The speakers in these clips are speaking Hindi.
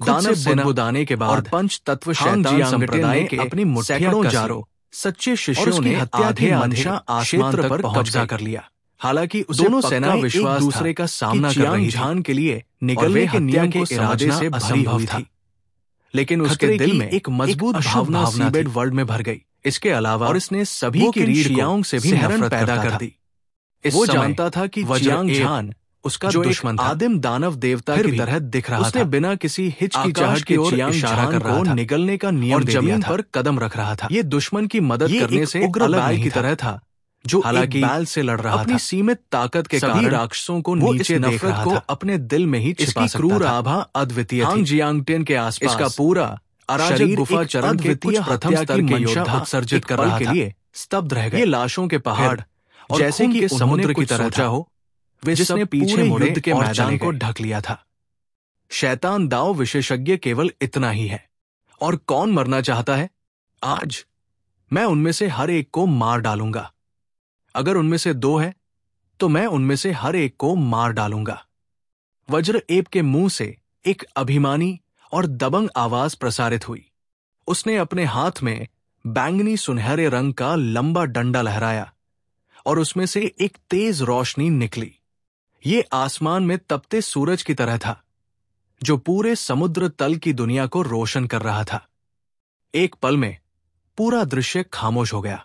दानव से बुदबुदाने के बाद और पंच तत्व शैतान संप्रदाय के अपनी मुठ्ठियों जारों सच्चे शिष्यों ने हत्या के मंशा आसमान पर कब्जा कर लिया। हालांकि दोनों सेना विश्वास दूसरे का सामना कर रही थी के लिए निकलने के नियम के इरादे से भरी हुई थी, लेकिन उसके दिल में एक मजबूत भावना सीबेड वर्ल्ड में भर गई। इसके अलावा और इसने सभी की रीढ़ से भी नफरत पैदा कर दी। वो जानता था कि जियांग झान उसका दुश्मन था, आदिम दानव देवता की तरह दिख रहा था। उसने बिना किसी हिचकिचाहट के जियांग झान को निगलने का नियम और जमीन पर कदम रख रहा था। ये दुश्मन की मदद करने से उग्र बैल की तरह था, जो हालांकि बैल से लड़ रहा था। अपनी सीमित ताकत के कारण राक्षसों को नीचे देख रहा था, अपने दिल में ही छिपा सकता था। क्रूर आभा अद्वितीय थी। जियांगटेन के आसपास इसका पूरा अराजक गुफा चरण के कुछ प्रथम स्तर के योद्धा उत्सर्जित कर रहा के लिए स्तब्ध रह गए। ये लाशों के पहाड़ जैसे कि समुद्र की तरह था हो, वे जिसने पीछे युद्ध के मैदान को ढक लिया था। शैतान दाव विशेषज्ञ केवल इतना ही है। और कौन मरना चाहता है? आज मैं उनमें से हर एक को मार डालूंगा। अगर उनमें से 2 है तो मैं उनमें से हर एक को मार डालूंगा। वज्र एब के मुंह से एक अभिमानी और दबंग आवाज प्रसारित हुई। उसने अपने हाथ में बैंगनी सुनहरे रंग का लंबा डंडा लहराया और उसमें से एक तेज रोशनी निकली। ये आसमान में तपते सूरज की तरह था, जो पूरे समुद्र तल की दुनिया को रोशन कर रहा था। एक पल में पूरा दृश्य खामोश हो गया।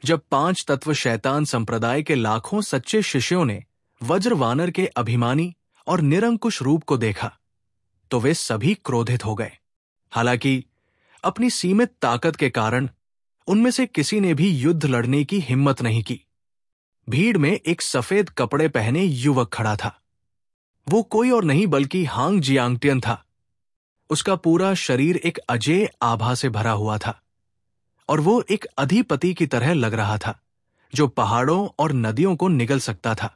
जब 5 तत्व शैतान संप्रदाय के लाखों सच्चे शिष्यों ने वज्र वानर के अभिमानी और निरंकुश रूप को देखा, तो वे सभी क्रोधित हो गए। हालांकि अपनी सीमित ताकत के कारण उनमें से किसी ने भी युद्ध लड़ने की हिम्मत नहीं की। भीड़ में एक सफेद कपड़े पहने युवक खड़ा था। वो कोई और नहीं बल्कि हांग जियांगटियन था। उसका पूरा शरीर एक अजेय आभा से भरा हुआ था और वो एक अधिपति की तरह लग रहा था, जो पहाड़ों और नदियों को निगल सकता था।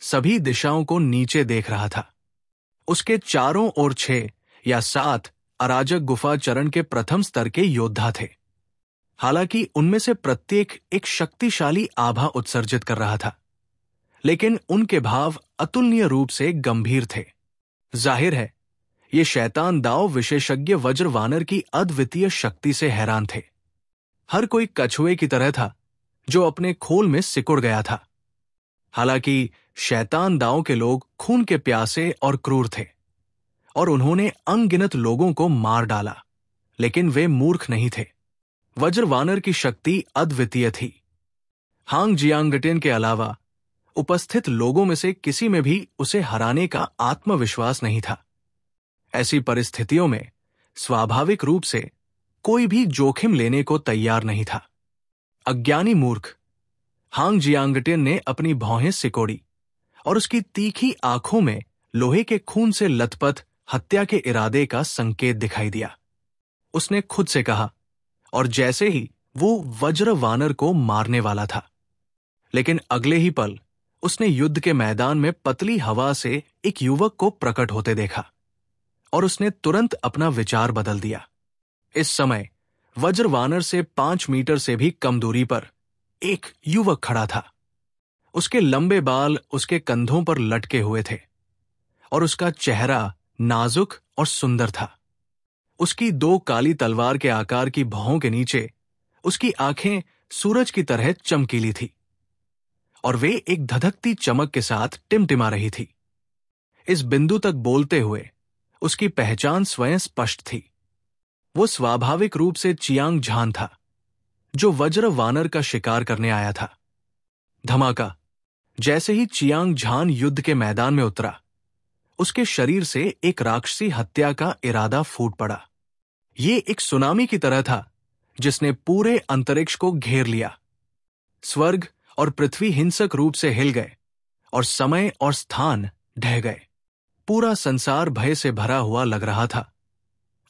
सभी दिशाओं को नीचे देख रहा था। उसके चारों ओर 6 या 7 अराजक गुफा चरण के प्रथम स्तर के योद्धा थे। हालांकि उनमें से प्रत्येक एक शक्तिशाली आभा उत्सर्जित कर रहा था, लेकिन उनके भाव अतुलनीय रूप से गंभीर थे। जाहिर है, ये शैतान दाव विशेषज्ञ वज्र वानर की अद्वितीय शक्ति से हैरान थे। हर कोई कछुए की तरह था, जो अपने खोल में सिकुड़ गया था। हालांकि शैतान दाव के लोग खून के प्यासे और क्रूर थे और उन्होंने अनगिनत लोगों को मार डाला, लेकिन वे मूर्ख नहीं थे। वज्र वानर की शक्ति अद्वितीय थी। हांग जियांगटेन के अलावा उपस्थित लोगों में से किसी में भी उसे हराने का आत्मविश्वास नहीं था। ऐसी परिस्थितियों में स्वाभाविक रूप से कोई भी जोखिम लेने को तैयार नहीं था। अज्ञानी मूर्ख! हांग जियांगटेन ने अपनी भौहें सिकोड़ी और उसकी तीखी आंखों में लोहे के खून से लथपथ हत्या के इरादे का संकेत दिखाई दिया। उसने खुद से कहा, और जैसे ही वो वज्र वानर को मारने वाला था, लेकिन अगले ही पल उसने युद्ध के मैदान में पतली हवा से एक युवक को प्रकट होते देखा और उसने तुरंत अपना विचार बदल दिया। इस समय वज्र वानर से 5 मीटर से भी कम दूरी पर एक युवक खड़ा था। उसके लंबे बाल उसके कंधों पर लटके हुए थे और उसका चेहरा नाजुक और सुंदर था। उसकी 2 काली तलवार के आकार की भौं के नीचे उसकी आंखें सूरज की तरह चमकीली थी और वे एक धधकती चमक के साथ टिमटिमा रही थी। इस बिंदु तक बोलते हुए उसकी पहचान स्वयं स्पष्ट थी। वो स्वाभाविक रूप से चियांग झान था, जो वज्र वानर का शिकार करने आया था। धमाका! जैसे ही चियांग झान युद्ध के मैदान में उतरा, उसके शरीर से एक राक्षसी हत्या का इरादा फूट पड़ा। ये एक सुनामी की तरह था, जिसने पूरे अंतरिक्ष को घेर लिया। स्वर्ग और पृथ्वी हिंसक रूप से हिल गए और समय और स्थान ढह गए। पूरा संसार भय से भरा हुआ लग रहा था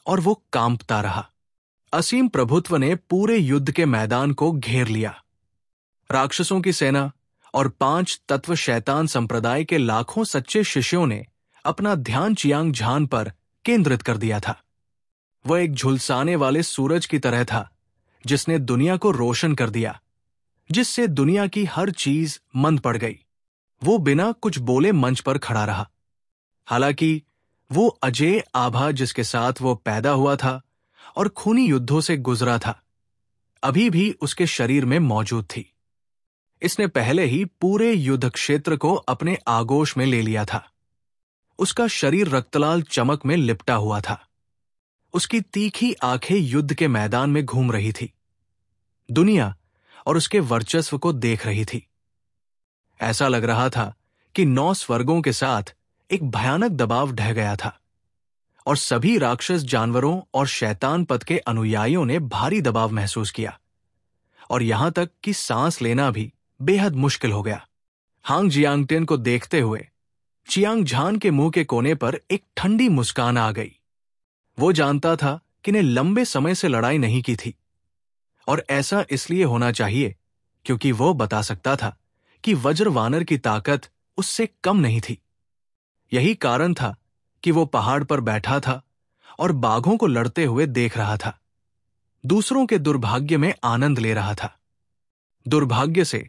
और वो कांपता रहा। असीम प्रभुत्व ने पूरे युद्ध के मैदान को घेर लिया। राक्षसों की सेना और 5 तत्व शैतान संप्रदाय के लाखों सच्चे शिष्यों ने अपना ध्यान चियांग झान पर केंद्रित कर दिया था। वह एक झुलसाने वाले सूरज की तरह था, जिसने दुनिया को रोशन कर दिया, जिससे दुनिया की हर चीज मंद पड़ गई। वो बिना कुछ बोले मंच पर खड़ा रहा। हालांकि वो अजेय आभा जिसके साथ वो पैदा हुआ था और खूनी युद्धों से गुजरा था, अभी भी उसके शरीर में मौजूद थी। इसने पहले ही पूरे युद्ध क्षेत्र को अपने आगोश में ले लिया था। उसका शरीर रक्तलाल चमक में लिपटा हुआ था। उसकी तीखी आंखें युद्ध के मैदान में घूम रही थी, दुनिया और उसके वर्चस्व को देख रही थी। ऐसा लग रहा था कि 9 स्वर्गों के साथ एक भयानक दबाव ढह गया था और सभी राक्षस जानवरों और शैतान पद के अनुयायियों ने भारी दबाव महसूस किया और यहां तक कि सांस लेना भी बेहद मुश्किल हो गया। हांग जियांगटेन को देखते हुए चियांग झान के मुंह के कोने पर एक ठंडी मुस्कान आ गई। वो जानता था कि ने लंबे समय से लड़ाई नहीं की थी और ऐसा इसलिए होना चाहिए क्योंकि वो बता सकता था कि वज्र वानर की ताकत उससे कम नहीं थी। यही कारण था कि वो पहाड़ पर बैठा था और बाघों को लड़ते हुए देख रहा था, दूसरों के दुर्भाग्य में आनंद ले रहा था। दुर्भाग्य से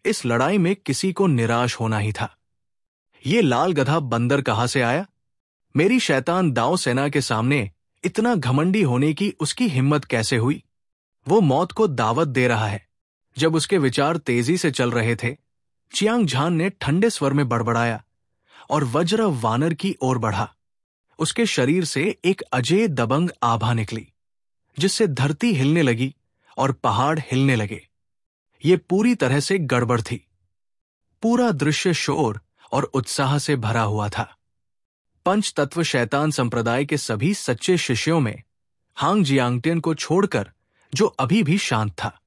इस लड़ाई में किसी को निराश होना ही था। ये लाल गधा बंदर कहां से आया? मेरी शैतान दाओ सेना के सामने इतना घमंडी होने की उसकी हिम्मत कैसे हुई? वो मौत को दावत दे रहा है। जब उसके विचार तेजी से चल रहे थे, चियांग झान ने ठंडे स्वर में बड़बड़ाया और वज्र वानर की ओर बढ़ा। उसके शरीर से एक अजेय दबंग आभा निकली, जिससे धरती हिलने लगी और पहाड़ हिलने लगे। ये पूरी तरह से गड़बड़ थी। पूरा दृश्य शोर और उत्साह से भरा हुआ था। पंचतत्व शैतान संप्रदाय के सभी सच्चे शिष्यों में हांग जियांगटेन को छोड़कर, जो अभी भी शांत था,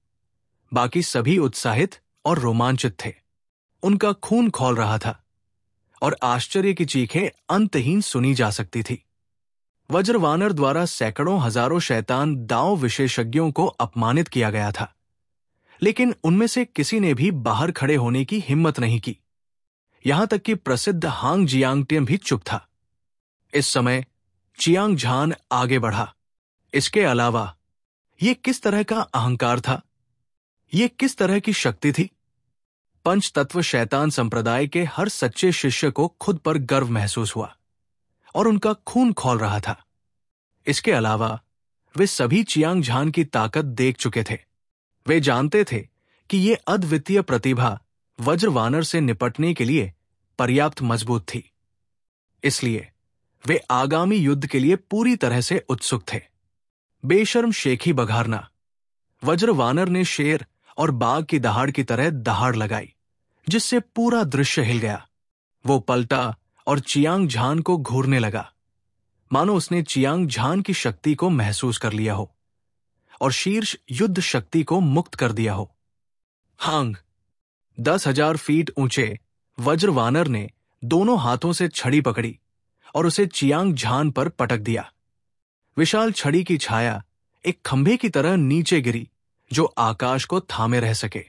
बाकी सभी उत्साहित और रोमांचित थे। उनका खून खौल रहा था और आश्चर्य की चीखें अंतहीन सुनी जा सकती थी। वज्रवानर द्वारा सैकड़ों हजारों शैतान दांव विशेषज्ञों को अपमानित किया गया था, लेकिन उनमें से किसी ने भी बाहर खड़े होने की हिम्मत नहीं की। यहां तक कि प्रसिद्ध हांग जियांगटेन भी चुप था। इस समय चियांग झान आगे बढ़ा। इसके अलावा ये किस तरह का अहंकार था? ये किस तरह की शक्ति थी? पंचतत्व शैतान संप्रदाय के हर सच्चे शिष्य को खुद पर गर्व महसूस हुआ और उनका खून खौल रहा था। इसके अलावा वे सभी चियांग झान की ताकत देख चुके थे। वे जानते थे कि ये अद्वितीय प्रतिभा वज्रवानर से निपटने के लिए पर्याप्त मजबूत थी। इसलिए वे आगामी युद्ध के लिए पूरी तरह से उत्सुक थे। बेशर्म शेखी बघारना। वज्रवानर ने शेर और बाघ की दहाड़ की तरह दहाड़ लगाई, जिससे पूरा दृश्य हिल गया। वो पलटा और चियांग झान को घूरने लगा, मानो उसने चियांग झान की शक्ति को महसूस कर लिया हो और शीर्ष युद्ध शक्ति को मुक्त कर दिया हो। हांग। 10,000 फीट ऊंचे वज्रवानर ने दोनों हाथों से छड़ी पकड़ी और उसे चियांग झान पर पटक दिया। विशाल छड़ी की छाया एक खंभे की तरह नीचे गिरी, जो आकाश को थामे रह सके।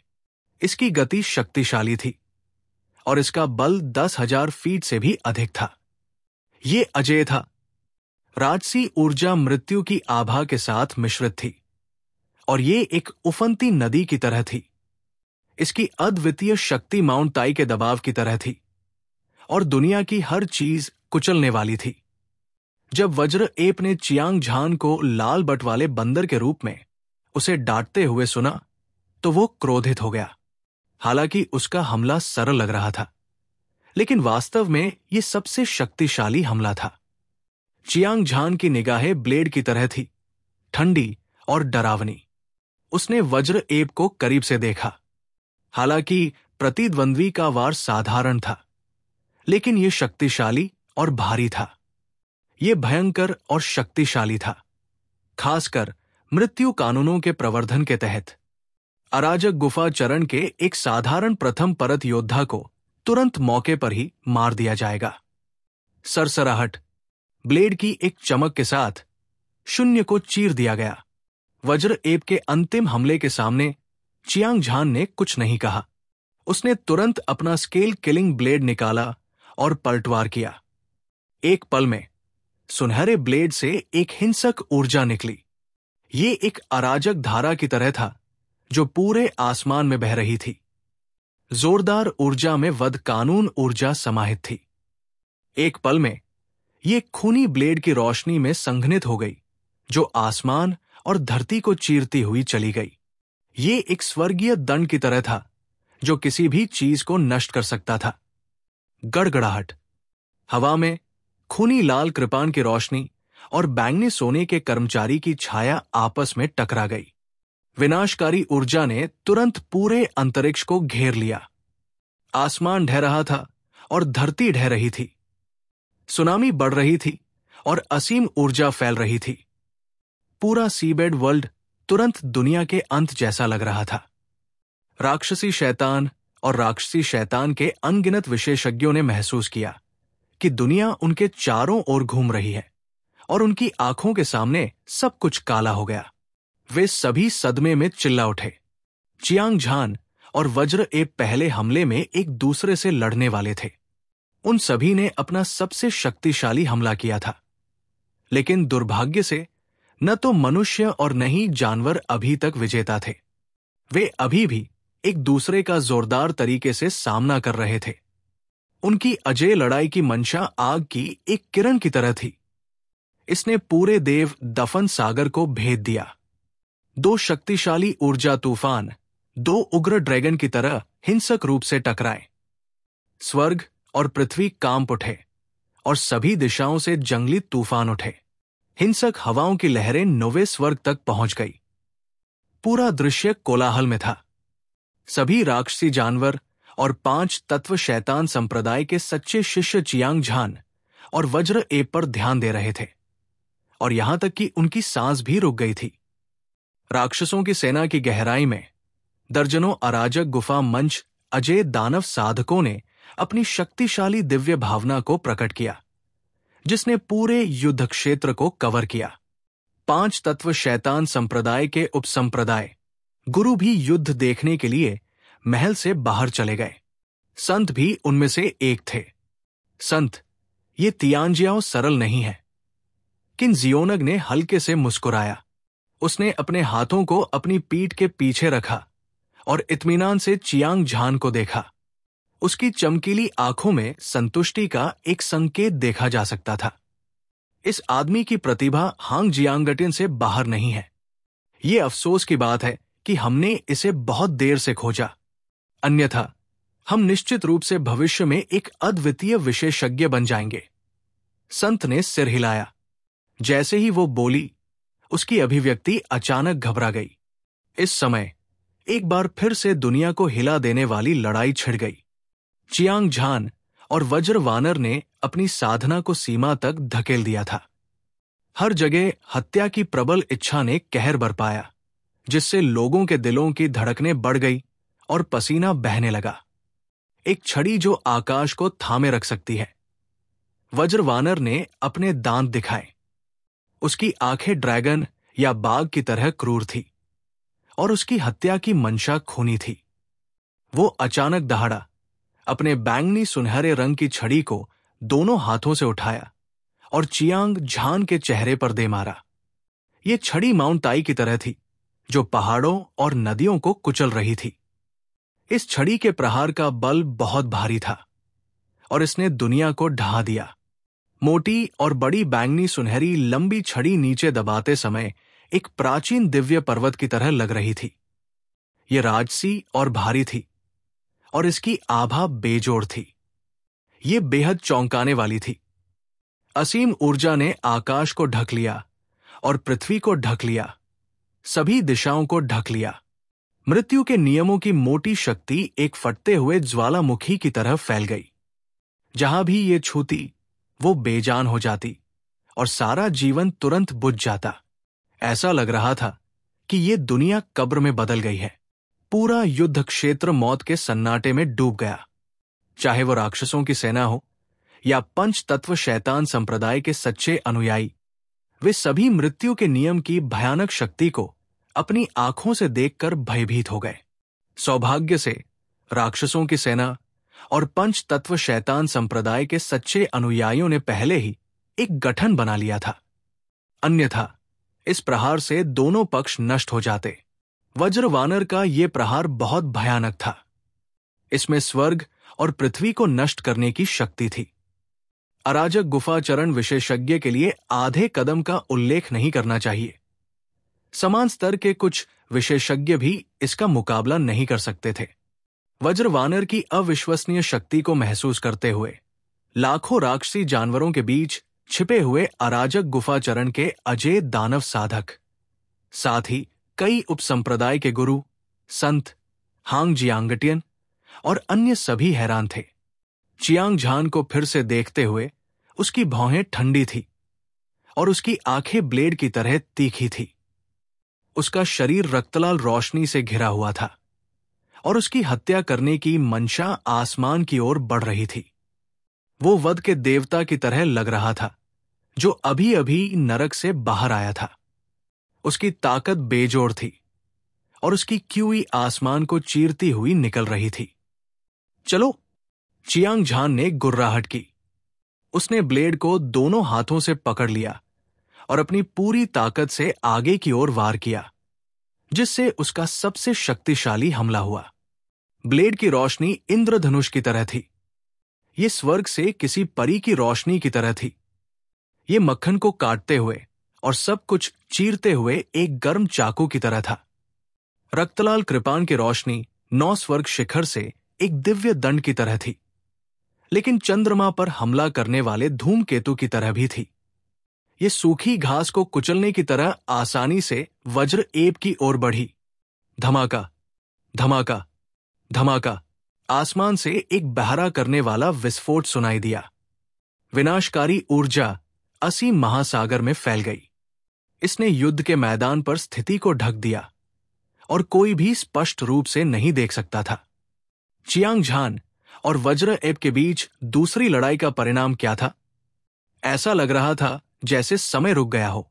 इसकी गति शक्तिशाली थी और इसका बल 10,000 फीट से भी अधिक था। ये अजेय था। राजसी ऊर्जा मृत्यु की आभा के साथ मिश्रित थी और ये एक उफनती नदी की तरह थी। इसकी अद्वितीय शक्ति माउंट ताई के दबाव की तरह थी और दुनिया की हर चीज कुचलने वाली थी। जब वज्र एप ने चियांग झान को लाल बट वाले बंदर के रूप में उसे डांटते हुए सुना, तो वो क्रोधित हो गया। हालांकि उसका हमला सरल लग रहा था, लेकिन वास्तव में ये सबसे शक्तिशाली हमला था। चियांग झान की निगाहें ब्लेड की तरह थी, ठंडी और डरावनी। उसने वज्र एप को करीब से देखा। हालांकि प्रतिद्वंद्वी का वार साधारण था, लेकिन यह शक्तिशाली और भारी था। यह भयंकर और शक्तिशाली था, खासकर मृत्यु कानूनों के प्रवर्धन के तहत। अराजक गुफा चरण के एक साधारण प्रथम परत योद्धा को तुरंत मौके पर ही मार दिया जाएगा। सरसराहट, ब्लेड की एक चमक के साथ शून्य को चीर दिया गया। वज्र एप के अंतिम हमले के सामने चियांग झान ने कुछ नहीं कहा। उसने तुरंत अपना स्केल किलिंग ब्लेड निकाला और पलटवार किया। एक पल में सुनहरे ब्लेड से एक हिंसक ऊर्जा निकली। ये एक अराजक धारा की तरह था जो पूरे आसमान में बह रही थी। जोरदार ऊर्जा में वध कानून ऊर्जा समाहित थी। एक पल में ये खूनी ब्लेड की रोशनी में संघनित हो गई, जो आसमान और धरती को चीरती हुई चली गई। ये एक स्वर्गीय दंड की तरह था, जो किसी भी चीज को नष्ट कर सकता था। गड़गड़ाहट। हवा में खूनी लाल कृपाण की रोशनी और बैंगनी सोने के कर्मचारी की छाया आपस में टकरा गई। विनाशकारी ऊर्जा ने तुरंत पूरे अंतरिक्ष को घेर लिया। आसमान ढह रहा था और धरती ढह रही थी। सुनामी बढ़ रही थी और असीम ऊर्जा फैल रही थी। पूरा सीबेड वर्ल्ड तुरंत दुनिया के अंत जैसा लग रहा था। राक्षसी शैतान और राक्षसी शैतान के अनगिनत विशेषज्ञों ने महसूस किया कि दुनिया उनके चारों ओर घूम रही है और उनकी आंखों के सामने सब कुछ काला हो गया। वे सभी सदमे में चिल्ला उठे। चियांग झान और वज्र एप पहले हमले में एक दूसरे से लड़ने वाले थे। उन सभी ने अपना सबसे शक्तिशाली हमला किया था, लेकिन दुर्भाग्य से न तो मनुष्य और न ही जानवर अभी तक विजेता थे। वे अभी भी एक दूसरे का जोरदार तरीके से सामना कर रहे थे। उनकी अजेय लड़ाई की मंशा आग की एक किरण की तरह थी। इसने पूरे देव दफन सागर को भेद दिया। दो शक्तिशाली ऊर्जा तूफान दो उग्र ड्रैगन की तरह हिंसक रूप से टकराए। स्वर्ग और पृथ्वी कांप उठे और सभी दिशाओं से जंगली तूफान उठे। हिंसक हवाओं की लहरें नौवें स्वर्ग तक पहुंच गई। पूरा दृश्य कोलाहल में था। सभी राक्षसी जानवर और 5 तत्व शैतान संप्रदाय के सच्चे शिष्य चियांग झान और वज्र एप पर ध्यान दे रहे थे, और यहां तक कि उनकी सांस भी रुक गई थी। राक्षसों की सेना की गहराई में दर्जनों अराजक गुफा मंच अजय दानव साधकों ने अपनी शक्तिशाली दिव्य भावना को प्रकट किया, जिसने पूरे युद्ध क्षेत्र को कवर किया। 5 तत्व शैतान संप्रदाय के उपसंप्रदाय गुरु भी युद्ध देखने के लिए महल से बाहर चले गए। संत भी उनमें से एक थे। संत, ये तियांजियाओ सरल नहीं है। किन जियोनग ने हल्के से मुस्कुराया। उसने अपने हाथों को अपनी पीठ के पीछे रखा और इत्मीनान से चियांग झान को देखा। उसकी चमकीली आंखों में संतुष्टि का एक संकेत देखा जा सकता था। इस आदमी की प्रतिभा हांग जियांगटिन से बाहर नहीं है। ये अफसोस की बात है कि हमने इसे बहुत देर से खोजा, अन्यथा हम निश्चित रूप से भविष्य में एक अद्वितीय विशेषज्ञ बन जाएंगे। संत ने सिर हिलाया। जैसे ही वो बोली, उसकी अभिव्यक्ति अचानक घबरा गई। इस समय एक बार फिर से दुनिया को हिला देने वाली लड़ाई छिड़ गई। चियांग झान और वज्र वानर ने अपनी साधना को सीमा तक धकेल दिया था। हर जगह हत्या की प्रबल इच्छा ने कहर बरपाया, जिससे लोगों के दिलों की धड़कनें बढ़ गई और पसीना बहने लगा। एक छड़ी जो आकाश को थामे रख सकती है। वज्र वानर ने अपने दांत दिखाए। उसकी आंखें ड्रैगन या बाघ की तरह क्रूर थी और उसकी हत्या की मंशा खूनी थी। वो अचानक दहाड़ा, अपने बैंगनी सुनहरे रंग की छड़ी को दोनों हाथों से उठाया और चियांग झान के चेहरे पर दे मारा। ये छड़ी माउंट ताई की तरह थी, जो पहाड़ों और नदियों को कुचल रही थी। इस छड़ी के प्रहार का बल बहुत भारी था और इसने दुनिया को ढहा दिया। मोटी और बड़ी बैंगनी सुनहरी लंबी छड़ी नीचे दबाते समय एक प्राचीन दिव्य पर्वत की तरह लग रही थी। ये राजसी और भारी थी और इसकी आभा बेजोड़ थी। ये बेहद चौंकाने वाली थी। असीम ऊर्जा ने आकाश को ढक लिया और पृथ्वी को ढक लिया, सभी दिशाओं को ढक लिया। मृत्यु के नियमों की मोटी शक्ति एक फटते हुए ज्वालामुखी की तरह फैल गई। जहां भी ये छूती, वो बेजान हो जाती और सारा जीवन तुरंत बुझ जाता। ऐसा लग रहा था कि ये दुनिया कब्र में बदल गई है। पूरा युद्ध क्षेत्र मौत के सन्नाटे में डूब गया। चाहे वो राक्षसों की सेना हो या 5 तत्व शैतान संप्रदाय के सच्चे अनुयायी, वे सभी मृत्यु के नियम की भयानक शक्ति को अपनी आंखों से देखकर भयभीत हो गए। सौभाग्य से राक्षसों की सेना और 5 तत्व शैतान संप्रदाय के सच्चे अनुयायियों ने पहले ही एक गठन बना लिया था, अन्यथा इस प्रहार से दोनों पक्ष नष्ट हो जाते। वज्र वानर का ये प्रहार बहुत भयानक था। इसमें स्वर्ग और पृथ्वी को नष्ट करने की शक्ति थी। अराजक गुफाचरण विशेषज्ञ के लिए आधे कदम का उल्लेख नहीं करना चाहिए। समान स्तर के कुछ विशेषज्ञ भी इसका मुकाबला नहीं कर सकते थे। वज्रवानर की अविश्वसनीय शक्ति को महसूस करते हुए लाखों राक्षसी जानवरों के बीच छिपे हुए अराजक गुफाचरण के अजेय दानव साधक, साथ ही कई उपसंप्रदाय के गुरु, संत, हांग जियांगटियन और अन्य सभी हैरान थे। चियांग झान को फिर से देखते हुए उसकी भौहें ठंडी थी और उसकी आंखें ब्लेड की तरह तीखी थी। उसका शरीर रक्तलाल रोशनी से घिरा हुआ था और उसकी हत्या करने की मंशा आसमान की ओर बढ़ रही थी। वो वध के देवता की तरह लग रहा था जो अभी अभी नरक से बाहर आया था। उसकी ताकत बेजोड़ थी और उसकी क्यूई आसमान को चीरती हुई निकल रही थी। चलो, चियांग झान ने गुर्राहट की। उसने ब्लेड को दोनों हाथों से पकड़ लिया और अपनी पूरी ताकत से आगे की ओर वार किया, जिससे उसका सबसे शक्तिशाली हमला हुआ। ब्लेड की रोशनी इंद्रधनुष की तरह थी। ये स्वर्ग से किसी परी की रोशनी की तरह थी। ये मक्खन को काटते हुए और सब कुछ चीरते हुए एक गर्म चाकू की तरह था। रक्तलाल कृपाण की रोशनी 9 स्वर्ग शिखर से एक दिव्य दंड की तरह थी, लेकिन चंद्रमा पर हमला करने वाले धूमकेतु की तरह भी थी। ये सूखी घास को कुचलने की तरह आसानी से वज्र एब की ओर बढ़ी। धमाका, धमाका, धमाका। आसमान से एक बहरा करने वाला विस्फोट सुनाई दिया। विनाशकारी ऊर्जा असीम महासागर में फैल गई। इसने युद्ध के मैदान पर स्थिति को ढक दिया और कोई भी स्पष्ट रूप से नहीं देख सकता था। चियांग झान और वज्र एब के बीच दूसरी लड़ाई का परिणाम क्या था? ऐसा लग रहा था जैसे समय रुक गया हो।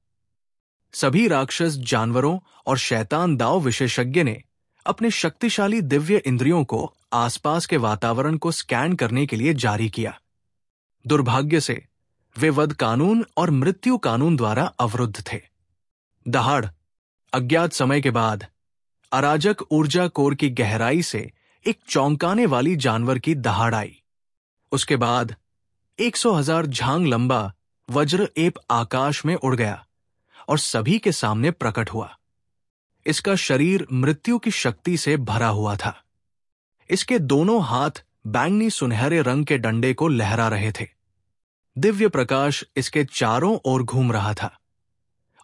सभी राक्षस जानवरों और शैतान दाव विशेषज्ञ ने अपने शक्तिशाली दिव्य इंद्रियों को आसपास के वातावरण को स्कैन करने के लिए जारी किया। दुर्भाग्य से वे वध कानून और मृत्यु कानून द्वारा अवरुद्ध थे। दहाड़, अज्ञात समय के बाद अराजक ऊर्जा कोर की गहराई से एक चौंकाने वाली जानवर की दहाड़ आई। उसके बाद 100,000 झांग लंबा वज्र एप आकाश में उड़ गया और सभी के सामने प्रकट हुआ। इसका शरीर मृत्यु की शक्ति से भरा हुआ था। इसके दोनों हाथ बैंगनी सुनहरे रंग के डंडे को लहरा रहे थे। दिव्य प्रकाश इसके चारों ओर घूम रहा था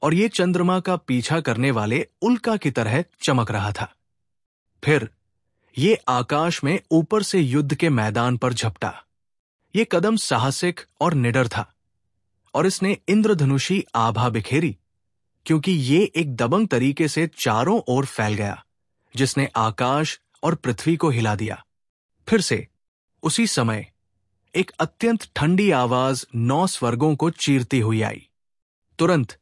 और ये चंद्रमा का पीछा करने वाले उल्का की तरह चमक रहा था। फिर ये आकाश में ऊपर से युद्ध के मैदान पर झपटा। ये कदम साहसिक और निडर था और इसने इंद्रधनुषी आभा बिखेरी, क्योंकि ये एक दबंग तरीके से चारों ओर फैल गया, जिसने आकाश और पृथ्वी को हिला दिया। फिर से उसी समय एक अत्यंत ठंडी आवाज 9 स्वर्गों को चीरती हुई आई। तुरंत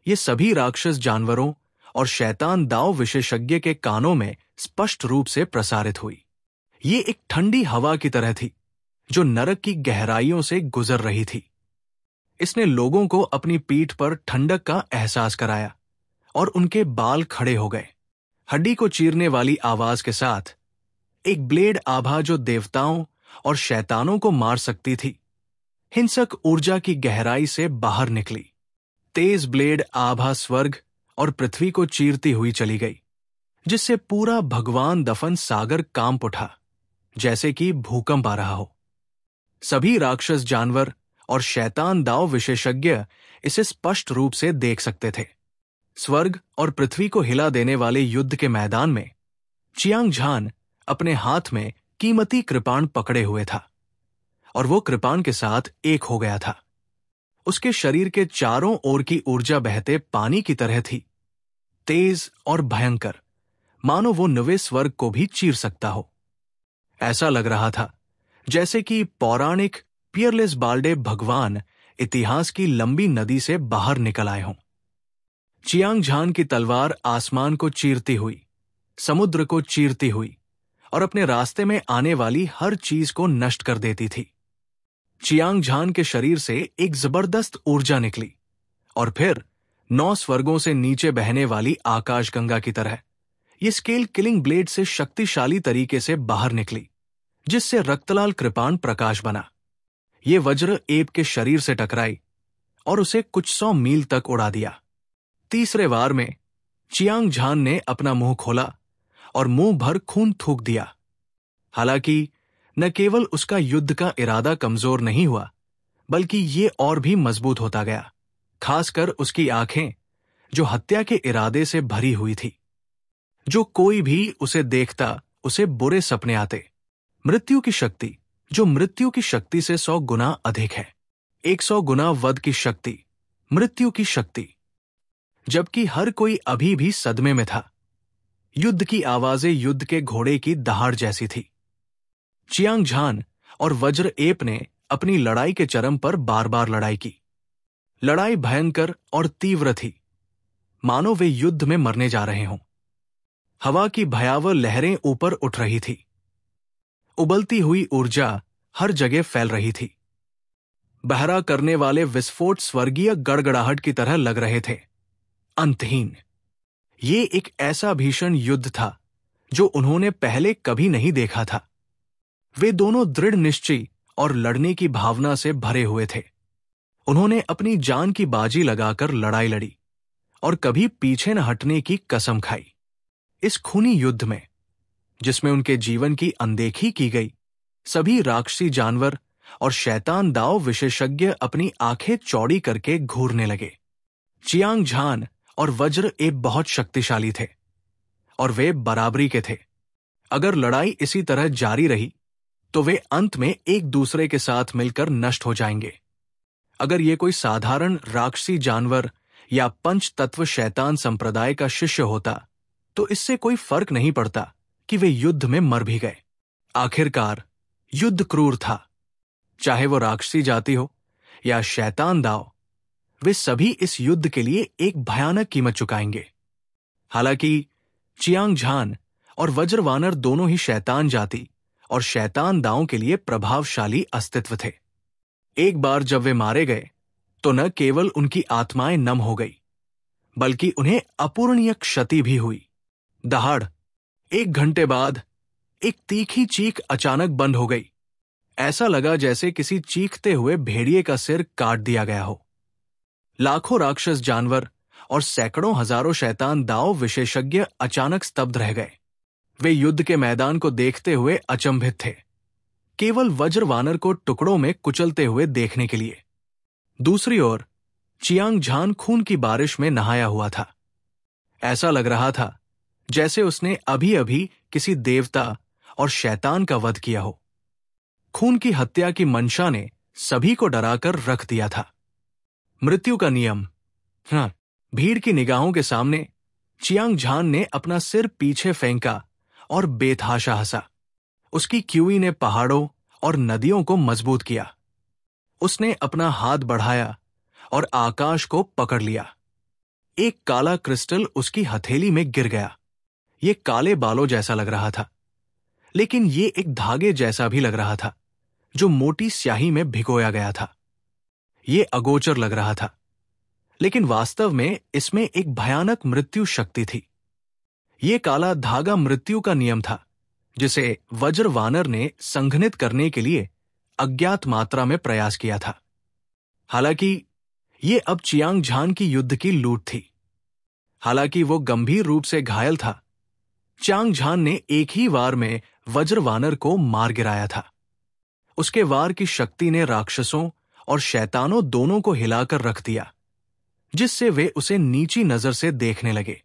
ये सभी राक्षस जानवरों और शैतान दाव विशेषज्ञ के कानों में स्पष्ट रूप से प्रसारित हुई। ये एक ठंडी हवा की तरह थी जो नरक की गहराइयों से गुजर रही थी। इसने लोगों को अपनी पीठ पर ठंडक का एहसास कराया और उनके बाल खड़े हो गए। हड्डी को चीरने वाली आवाज के साथ एक ब्लेड आभा जो देवताओं और शैतानों को मार सकती थी, हिंसक ऊर्जा की गहराई से बाहर निकली। तेज ब्लेड आभा स्वर्ग और पृथ्वी को चीरती हुई चली गई, जिससे पूरा भगवान दफन सागर कांप उठा, जैसे कि भूकंप आ रहा हो। सभी राक्षस जानवर और शैतान दाव विशेषज्ञ इसे स्पष्ट रूप से देख सकते थे। स्वर्ग और पृथ्वी को हिला देने वाले युद्ध के मैदान में चियांग झान अपने हाथ में कीमती कृपाण पकड़े हुए था और वो कृपाण के साथ एक हो गया था। उसके शरीर के चारों ओर की ऊर्जा बहते पानी की तरह थी, तेज और भयंकर, मानो वो नवे स्वर्ग को भी चीर सकता हो। ऐसा लग रहा था जैसे कि पौराणिक पियरलेस बाल्डे भगवान इतिहास की लंबी नदी से बाहर निकल आए हों। चियांग झान की तलवार आसमान को चीरती हुई, समुद्र को चीरती हुई और अपने रास्ते में आने वाली हर चीज को नष्ट कर देती थी। चियांग झान के शरीर से एक जबरदस्त ऊर्जा निकली और फिर 9 स्वर्गों से नीचे बहने वाली आकाशगंगा की तरह ये स्केल किलिंग ब्लेड से शक्तिशाली तरीके से बाहर निकली, जिससे रक्तलाल कृपाण प्रकाश बना। ये वज्र एब के शरीर से टकराई और उसे कुछ 100 मील तक उड़ा दिया। तीसरे वार में चियांग झान ने अपना मुंह खोला और मुंह भर खून थूक दिया। हालांकि न केवल उसका युद्ध का इरादा कमजोर नहीं हुआ, बल्कि ये और भी मजबूत होता गया, खासकर उसकी आंखें जो हत्या के इरादे से भरी हुई थी। जो कोई भी उसे देखता उसे बुरे सपने आते। मृत्यु की शक्ति जो मृत्यु की शक्ति से 100 गुना अधिक है, 100 गुना वध की शक्ति, मृत्यु की शक्ति। जबकि हर कोई अभी भी सदमे में था। युद्ध की आवाजें युद्ध के घोड़े की दहाड़ जैसी थी। चियांग झान और वज्र एप ने अपनी लड़ाई के चरम पर बार बार लड़ाई की। लड़ाई भयंकर और तीव्र थी, मानो वे युद्ध में मरने जा रहे हों। हवा की भयावह लहरें ऊपर उठ रही थी। उबलती हुई ऊर्जा हर जगह फैल रही थी। बहरा करने वाले विस्फोट स्वर्गीय गड़गड़ाहट की तरह लग रहे थे, अंतहीन। ये एक ऐसा भीषण युद्ध था जो उन्होंने पहले कभी नहीं देखा था। वे दोनों दृढ़ निश्चय और लड़ने की भावना से भरे हुए थे। उन्होंने अपनी जान की बाजी लगाकर लड़ाई लड़ी और कभी पीछे न हटने की कसम खाई। इस खूनी युद्ध में, जिसमें उनके जीवन की अनदेखी की गई, सभी राक्षसी जानवर और शैतान दाव विशेषज्ञ अपनी आंखें चौड़ी करके घूरने लगे। चियांग झान और वज्र एब बहुत शक्तिशाली थे और वे बराबरी के थे। अगर लड़ाई इसी तरह जारी रही तो वे अंत में एक दूसरे के साथ मिलकर नष्ट हो जाएंगे। अगर ये कोई साधारण राक्षसी जानवर या पंच तत्व शैतान संप्रदाय का शिष्य होता तो इससे कोई फर्क नहीं पड़ता कि वे युद्ध में मर भी गए। आखिरकार युद्ध क्रूर था। चाहे वो राक्षसी जाति हो या शैतान दाव, वे सभी इस युद्ध के लिए एक भयानक कीमत चुकाएंगे। हालांकि चियांग झान और वज्रवानर दोनों ही शैतान जाति और शैतान दावों के लिए प्रभावशाली अस्तित्व थे। एक बार जब वे मारे गए तो न केवल उनकी आत्माएं नम हो गई, बल्कि उन्हें अपूरणीय क्षति भी हुई। दहाड़, 1 घंटे बाद एक तीखी चीख अचानक बंद हो गई। ऐसा लगा जैसे किसी चीखते हुए भेड़िए का सिर काट दिया गया हो। लाखों राक्षस जानवर और सैकड़ों हजारों शैतान दाव विशेषज्ञ अचानक स्तब्ध रह गए। वे युद्ध के मैदान को देखते हुए अचंभित थे, केवल वज्रवानर को टुकड़ों में कुचलते हुए देखने के लिए। दूसरी ओर चियांग झान खून की बारिश में नहाया हुआ था। ऐसा लग रहा था जैसे उसने अभी अभी किसी देवता और शैतान का वध किया हो। खून की हत्या की मंशा ने सभी को डराकर रख दिया था। मृत्यु का नियम। भीड़ की निगाहों के सामने चियांग झान ने अपना सिर पीछे फेंका और बेतहाशा हंसा। उसकी क्यूई ने पहाड़ों और नदियों को मजबूत किया। उसने अपना हाथ बढ़ाया और आकाश को पकड़ लिया। एक काला क्रिस्टल उसकी हथेली में गिर गया। ये काले बालों जैसा लग रहा था, लेकिन ये एक धागे जैसा भी लग रहा था जो मोटी स्याही में भिगोया गया था। ये अगोचर लग रहा था, लेकिन वास्तव में इसमें एक भयानक मृत्यु शक्ति थी। ये काला धागा मृत्यु का नियम था, जिसे वज्रवानर ने संघनित करने के लिए अज्ञात मात्रा में प्रयास किया था। हालांकि ये अब चियांग झान की युद्ध की लूट थी। हालांकि वो गंभीर रूप से घायल था, चियांग झान ने एक ही वार में वज्रवानर को मार गिराया था। उसके वार की शक्ति ने राक्षसों और शैतानों दोनों को हिलाकर रख दिया, जिससे वे उसे नीची नजर से देखने लगे।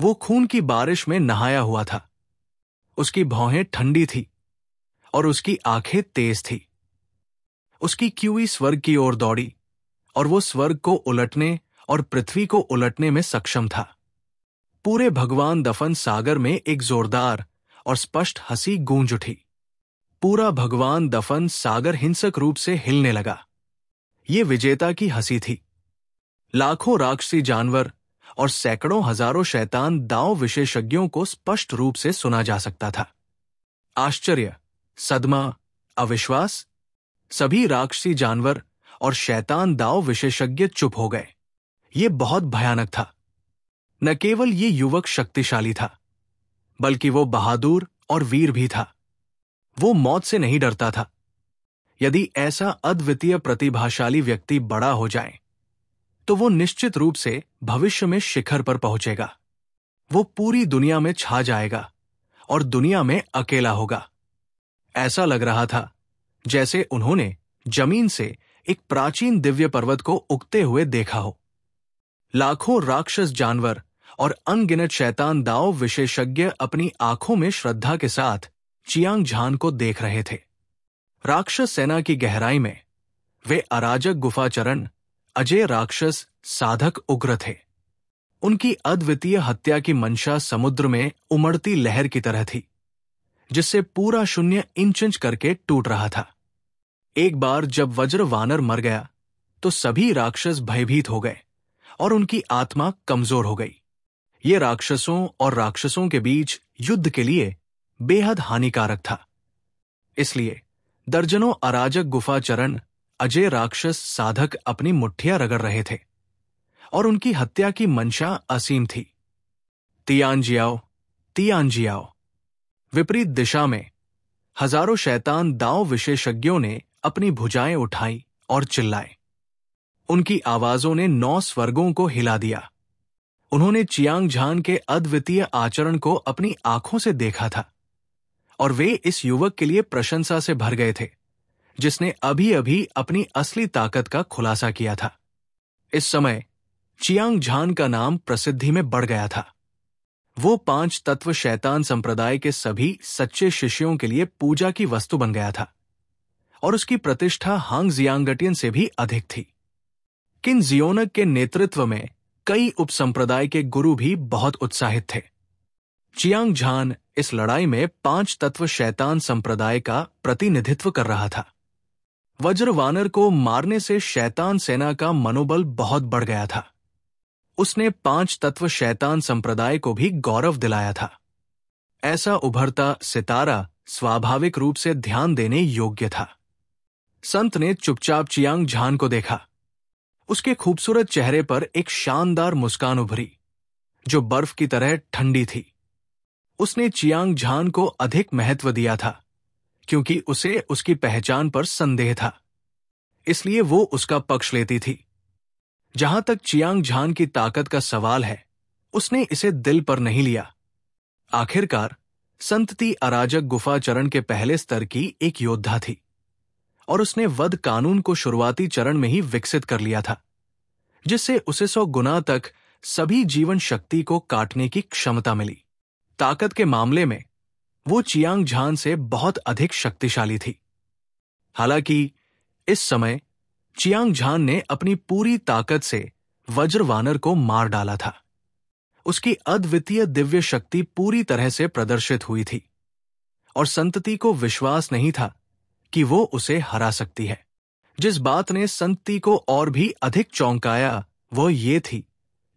वो खून की बारिश में नहाया हुआ था। उसकी भौहें ठंडी थी और उसकी आंखें तेज थी। उसकी क्यूई स्वर्ग की ओर दौड़ी और वो स्वर्ग को उलटने और पृथ्वी को उलटने में सक्षम था। पूरे भगवान दफन सागर में एक जोरदार और स्पष्ट हंसी गूंज उठी। पूरा भगवान दफन सागर हिंसक रूप से हिलने लगा। ये विजेता की हंसी थी। लाखों राक्षसी जानवर और सैकड़ों हजारों शैतान दांव विशेषज्ञों को स्पष्ट रूप से सुना जा सकता था। आश्चर्य, सदमा, अविश्वास, सभी राक्षसी जानवर और शैतान दांव विशेषज्ञ चुप हो गए। ये बहुत भयानक था। न केवल ये युवक शक्तिशाली था, बल्कि वो बहादुर और वीर भी था। वो मौत से नहीं डरता था। यदि ऐसा अद्वितीय प्रतिभाशाली व्यक्ति बड़ा हो जाए तो वो निश्चित रूप से भविष्य में शिखर पर पहुंचेगा। वो पूरी दुनिया में छा जाएगा और दुनिया में अकेला होगा। ऐसा लग रहा था जैसे उन्होंने जमीन से एक प्राचीन दिव्य पर्वत को उगते हुए देखा हो। लाखों राक्षस जानवर और अनगिनत शैतान दाव विशेषज्ञ अपनी आंखों में श्रद्धा के साथ चियांग झान को देख रहे थे। राक्षस सेना की गहराई में वे अराजक गुफाचरण अजय राक्षस साधक उग्र थे। उनकी अद्वितीय हत्या की मंशा समुद्र में उमड़ती लहर की तरह थी, जिससे पूरा शून्य इंच इंच करके टूट रहा था। एक बार जब वज्र वानर मर गया तो सभी राक्षस भयभीत हो गए और उनकी आत्मा कमजोर हो गई। ये राक्षसों और राक्षसों के बीच युद्ध के लिए बेहद हानिकारक था। इसलिए दर्जनों अराजक गुफाचरण अजय राक्षस साधक अपनी मुट्ठियां रगड़ रहे थे और उनकी हत्या की मंशा असीम थी। तियानजियाओ, तियानजियाओ। विपरीत दिशा में हजारों शैतान दाव विशेषज्ञों ने अपनी भुजाएं उठाई और चिल्लाए। उनकी आवाजों ने 9 स्वर्गों को हिला दिया। उन्होंने चियांग झान के अद्वितीय आचरण को अपनी आंखों से देखा था और वे इस युवक के लिए प्रशंसा से भर गए थे जिसने अभी अभी अपनी असली ताकत का खुलासा किया था। इस समय चियांग झान का नाम प्रसिद्धि में बढ़ गया था। वो 5 तत्व शैतान संप्रदाय के सभी सच्चे शिष्यों के लिए पूजा की वस्तु बन गया था और उसकी प्रतिष्ठा हांग जियांगटियन से भी अधिक थी। किन जियोनग के नेतृत्व में कई उपसंप्रदाय के गुरु भी बहुत उत्साहित थे। चियांग झान इस लड़ाई में 5 तत्व शैतान संप्रदाय का प्रतिनिधित्व कर रहा था। वज्र वानर को मारने से शैतान सेना का मनोबल बहुत बढ़ गया था। उसने 5 तत्व शैतान संप्रदाय को भी गौरव दिलाया था। ऐसा उभरता सितारा स्वाभाविक रूप से ध्यान देने योग्य था। संत ने चुपचाप चियांग झान को देखा। उसके खूबसूरत चेहरे पर एक शानदार मुस्कान उभरी जो बर्फ की तरह ठंडी थी। उसने चियांग झान को अधिक महत्व दिया था क्योंकि उसे उसकी पहचान पर संदेह था, इसलिए वो उसका पक्ष लेती थी। जहां तक चियांग झान की ताकत का सवाल है, उसने इसे दिल पर नहीं लिया। आखिरकार संतति अराजक गुफाचरण के पहले स्तर की एक योद्धा थी और उसने वध कानून को शुरुआती चरण में ही विकसित कर लिया था, जिससे उसे 100 गुना तक सभी जीवन शक्ति को काटने की क्षमता मिली। ताकत के मामले में वो चियांग झान से बहुत अधिक शक्तिशाली थी। हालांकि इस समय चियांग झान ने अपनी पूरी ताकत से वज्र वानर को मार डाला था। उसकी अद्वितीय दिव्य शक्ति पूरी तरह से प्रदर्शित हुई थी और संतति को विश्वास नहीं था कि वो उसे हरा सकती है। जिस बात ने संतति को और भी अधिक चौंकाया वह ये थी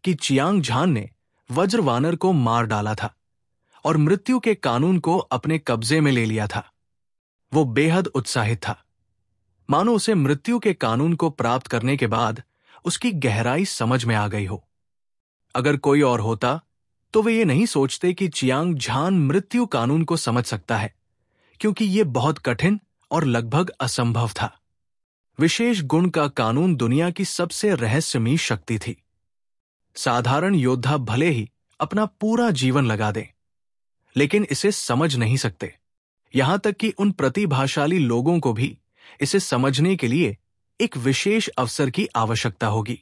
कि चियांग झान ने वज्र वानर को मार डाला था और मृत्यु के कानून को अपने कब्जे में ले लिया था। वो बेहद उत्साहित था, मानो उसे मृत्यु के कानून को प्राप्त करने के बाद उसकी गहराई समझ में आ गई हो। अगर कोई और होता तो वे ये नहीं सोचते कि चियांग झान मृत्यु कानून को समझ सकता है, क्योंकि ये बहुत कठिन और लगभग असंभव था। विशेष गुण का कानून दुनिया की सबसे रहस्यमयी शक्ति थी। साधारण योद्धा भले ही अपना पूरा जीवन लगा दें, लेकिन इसे समझ नहीं सकते। यहां तक कि उन प्रतिभाशाली लोगों को भी इसे समझने के लिए एक विशेष अवसर की आवश्यकता होगी।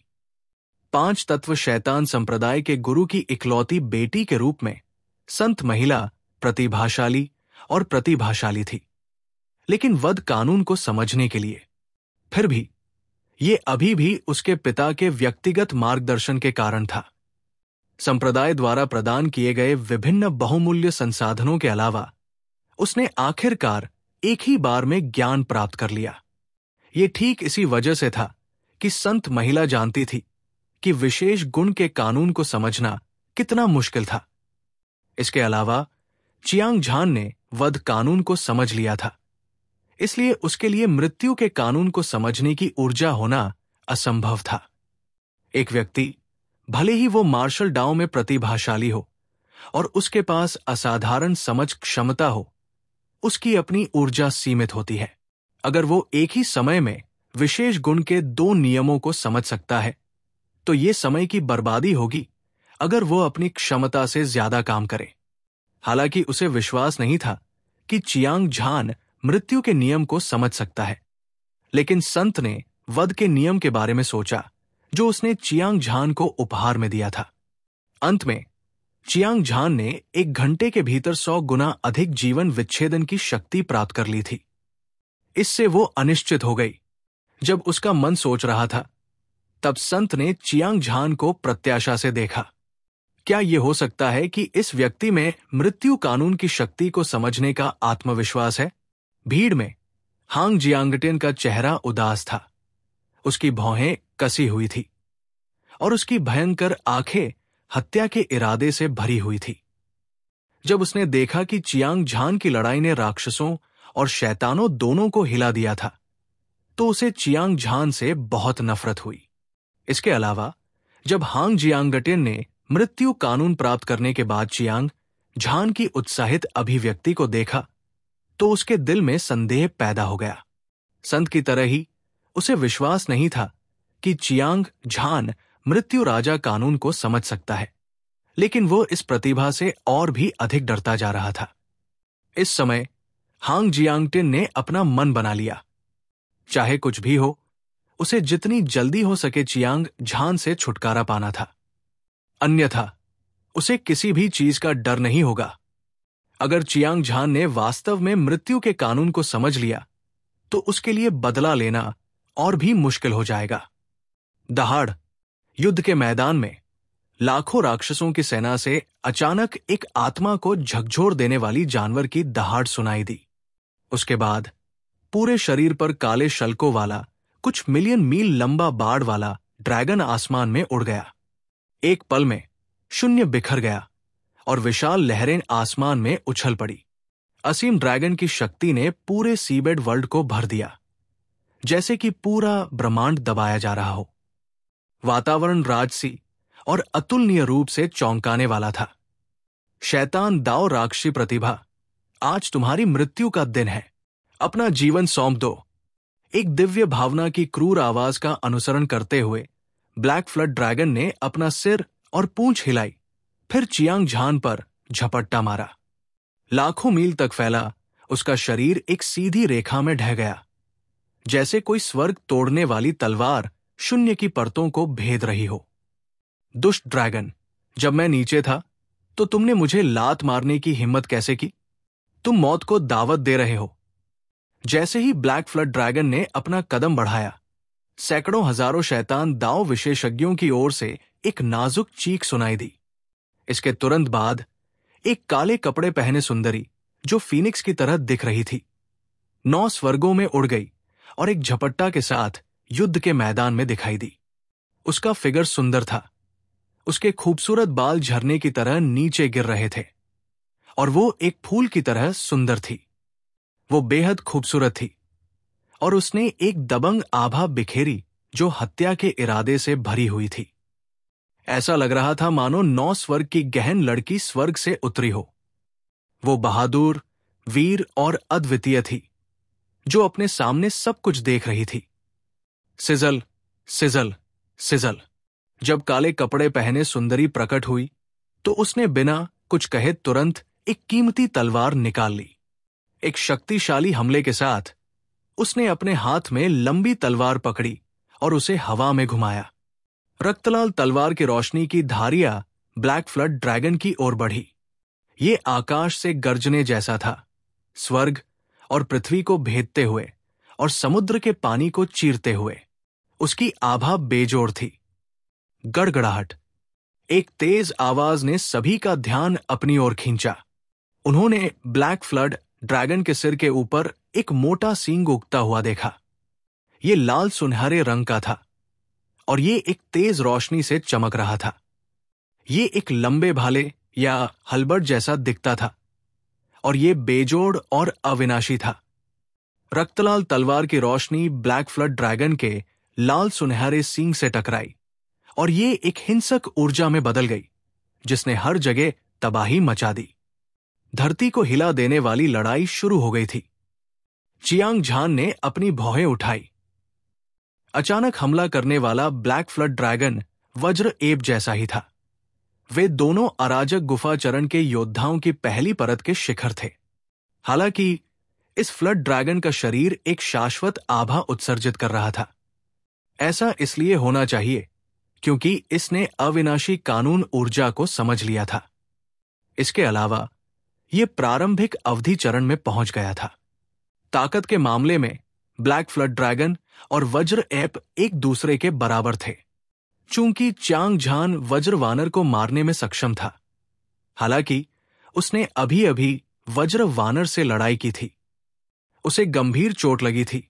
5 तत्व शैतान संप्रदाय के गुरु की इकलौती बेटी के रूप में संत महिला प्रतिभाशाली और प्रतिभाशाली थी, लेकिन वध कानून को समझने के लिए फिर भी ये अभी भी उसके पिता के व्यक्तिगत मार्गदर्शन के कारण था। संप्रदाय द्वारा प्रदान किए गए विभिन्न बहुमूल्य संसाधनों के अलावा उसने आखिरकार एक ही बार में ज्ञान प्राप्त कर लिया। ये ठीक इसी वजह से था कि संत महिला जानती थी कि विशेष गुण के कानून को समझना कितना मुश्किल था। इसके अलावा चियांग झान ने वध कानून को समझ लिया था, इसलिए उसके लिए मृत्यु के कानून को समझने की ऊर्जा होना असंभव था। एक व्यक्ति भले ही वो मार्शल डाउ में प्रतिभाशाली हो और उसके पास असाधारण समझ क्षमता हो, उसकी अपनी ऊर्जा सीमित होती है। अगर वो एक ही समय में विशेष गुण के 2 नियमों को समझ सकता है, तो ये समय की बर्बादी होगी अगर वो अपनी क्षमता से ज्यादा काम करे। हालांकि उसे विश्वास नहीं था कि चियांग झान मृत्यु के नियम को समझ सकता है, लेकिन संत ने वध के नियम के बारे में सोचा जो उसने चियांग झान को उपहार में दिया था। अंत में चियांग झान ने 1 घंटे के भीतर 100 गुना अधिक जीवन विच्छेदन की शक्ति प्राप्त कर ली थी। इससे वो अनिश्चित हो गई। जब उसका मन सोच रहा था, तब संत ने चियांग झान को प्रत्याशा से देखा। क्या यह हो सकता है कि इस व्यक्ति में मृत्यु कानून की शक्ति को समझने का आत्मविश्वास है? भीड़ में हांग जियांगटेन का चेहरा उदास था। उसकी भौहें कसी हुई थी और उसकी भयंकर आंखें हत्या के इरादे से भरी हुई थी। जब उसने देखा कि चियांग झान की लड़ाई ने राक्षसों और शैतानों दोनों को हिला दिया था, तो उसे चियांग झान से बहुत नफरत हुई। इसके अलावा जब हांग जियांगटेन ने मृत्यु कानून प्राप्त करने के बाद चियांग झान की उत्साहित अभिव्यक्ति को देखा, तो उसके दिल में संदेह पैदा हो गया। संत की तरह ही उसे विश्वास नहीं था कि चियांग झान मृत्यु राजा कानून को समझ सकता है, लेकिन वो इस प्रतिभा से और भी अधिक डरता जा रहा था। इस समय हांग जियांगटेन ने अपना मन बना लिया। चाहे कुछ भी हो, उसे जितनी जल्दी हो सके चियांग झान से छुटकारा पाना था। अन्यथा उसे किसी भी चीज का डर नहीं होगा। अगर चियांग झान ने वास्तव में मृत्यु के कानून को समझ लिया, तो उसके लिए बदला लेना और भी मुश्किल हो जाएगा। दहाड़ युद्ध के मैदान में लाखों राक्षसों की सेना से अचानक एक आत्मा को झकझोर देने वाली जानवर की दहाड़ सुनाई दी। उसके बाद पूरे शरीर पर काले शल्कों वाला कुछ मिलियन मील लंबा बाड़ वाला ड्रैगन आसमान में उड़ गया। एक पल में शून्य बिखर गया और विशाल लहरें आसमान में उछल पड़ी। असीम ड्रैगन की शक्ति ने पूरे सीबेड वर्ल्ड को भर दिया, जैसे कि पूरा ब्रह्मांड दबाया जा रहा हो। वातावरण राजसी और अतुलनीय रूप से चौंकाने वाला था। शैतान दाओ राक्षसी प्रतिभा, आज तुम्हारी मृत्यु का दिन है। अपना जीवन सौंप दो। एक दिव्य भावना की क्रूर आवाज का अनुसरण करते हुए ब्लैक फ्लड ड्रैगन ने अपना सिर और पूंछ हिलाई, फिर चियांग झान पर झपट्टा मारा। लाखों मील तक फैला उसका शरीर एक सीधी रेखा में ढह गया, जैसे कोई स्वर्ग तोड़ने वाली तलवार शून्य की परतों को भेद रही हो। दुष्ट ड्रैगन, जब मैं नीचे था तो तुमने मुझे लात मारने की हिम्मत कैसे की? तुम मौत को दावत दे रहे हो। जैसे ही ब्लैक फ्लड ड्रैगन ने अपना कदम बढ़ाया, सैकड़ों हजारों शैतान दाव विशेषज्ञों की ओर से एक नाजुक चीख सुनाई दी। इसके तुरंत बाद एक काले कपड़े पहने सुंदरी, जो फीनिक्स की तरह दिख रही थी, 9 स्वर्गों में उड़ गई और एक झपट्टा के साथ युद्ध के मैदान में दिखाई दी। उसका फिगर सुंदर था। उसके खूबसूरत बाल झरने की तरह नीचे गिर रहे थे और वो एक फूल की तरह सुंदर थी। वो बेहद खूबसूरत थी और उसने एक दबंग आभा बिखेरी जो हत्या के इरादे से भरी हुई थी। ऐसा लग रहा था मानो 9 स्वर्ग की गहन लड़की स्वर्ग से उतरी हो। वो बहादुर, वीर और अद्वितीय थी, जो अपने सामने सब कुछ देख रही थी। Sizzle, sizzle, sizzle. जब काले कपड़े पहने सुंदरी प्रकट हुई, तो उसने बिना कुछ कहे तुरंत एक कीमती तलवार निकाल ली। एक शक्तिशाली हमले के साथ उसने अपने हाथ में लंबी तलवार पकड़ी और उसे हवा में घुमाया। रक्तलाल तलवार की रोशनी की धारियां ब्लैक फ्लड ड्रैगन की ओर बढ़ी। ये आकाश से गर्जने जैसा था, स्वर्ग और पृथ्वी को भेदते हुए और समुद्र के पानी को चीरते हुए। उसकी आभा बेजोड़ थी। गड़गड़ाहट। एक तेज आवाज ने सभी का ध्यान अपनी ओर खींचा। उन्होंने ब्लैक फ्लड ड्रैगन के सिर के ऊपर एक मोटा सींग उगता हुआ देखा। ये लाल सुनहरे रंग का था और ये एक तेज रोशनी से चमक रहा था। ये एक लंबे भाले या हलबर्ट जैसा दिखता था और ये बेजोड़ और अविनाशी था। रक्तलाल तलवार की रोशनी ब्लैक फ्लड ड्रैगन के लाल सुनहरे सींग से टकराई और ये एक हिंसक ऊर्जा में बदल गई, जिसने हर जगह तबाही मचा दी। धरती को हिला देने वाली लड़ाई शुरू हो गई थी। चियांग झान ने अपनी भौहें उठाई। अचानक हमला करने वाला ब्लैक फ्लड ड्रैगन वज्र एप जैसा ही था। वे दोनों अराजक गुफाचरण के योद्धाओं की पहली परत के शिखर थे। हालांकि इस फ्लड ड्रैगन का शरीर एक शाश्वत आभा उत्सर्जित कर रहा था। ऐसा इसलिए होना चाहिए क्योंकि इसने अविनाशी कानून ऊर्जा को समझ लिया था। इसके अलावा यह प्रारंभिक अवधि चरण में पहुंच गया था। ताकत के मामले में ब्लैक फ्लड ड्रैगन और वज्र एप एक दूसरे के बराबर थे। चूंकि चियांग झान वज्र वानर को मारने में सक्षम था, हालांकि उसने अभी अभी वज्र वानर से लड़ाई की थी। उसे गंभीर चोट लगी थी,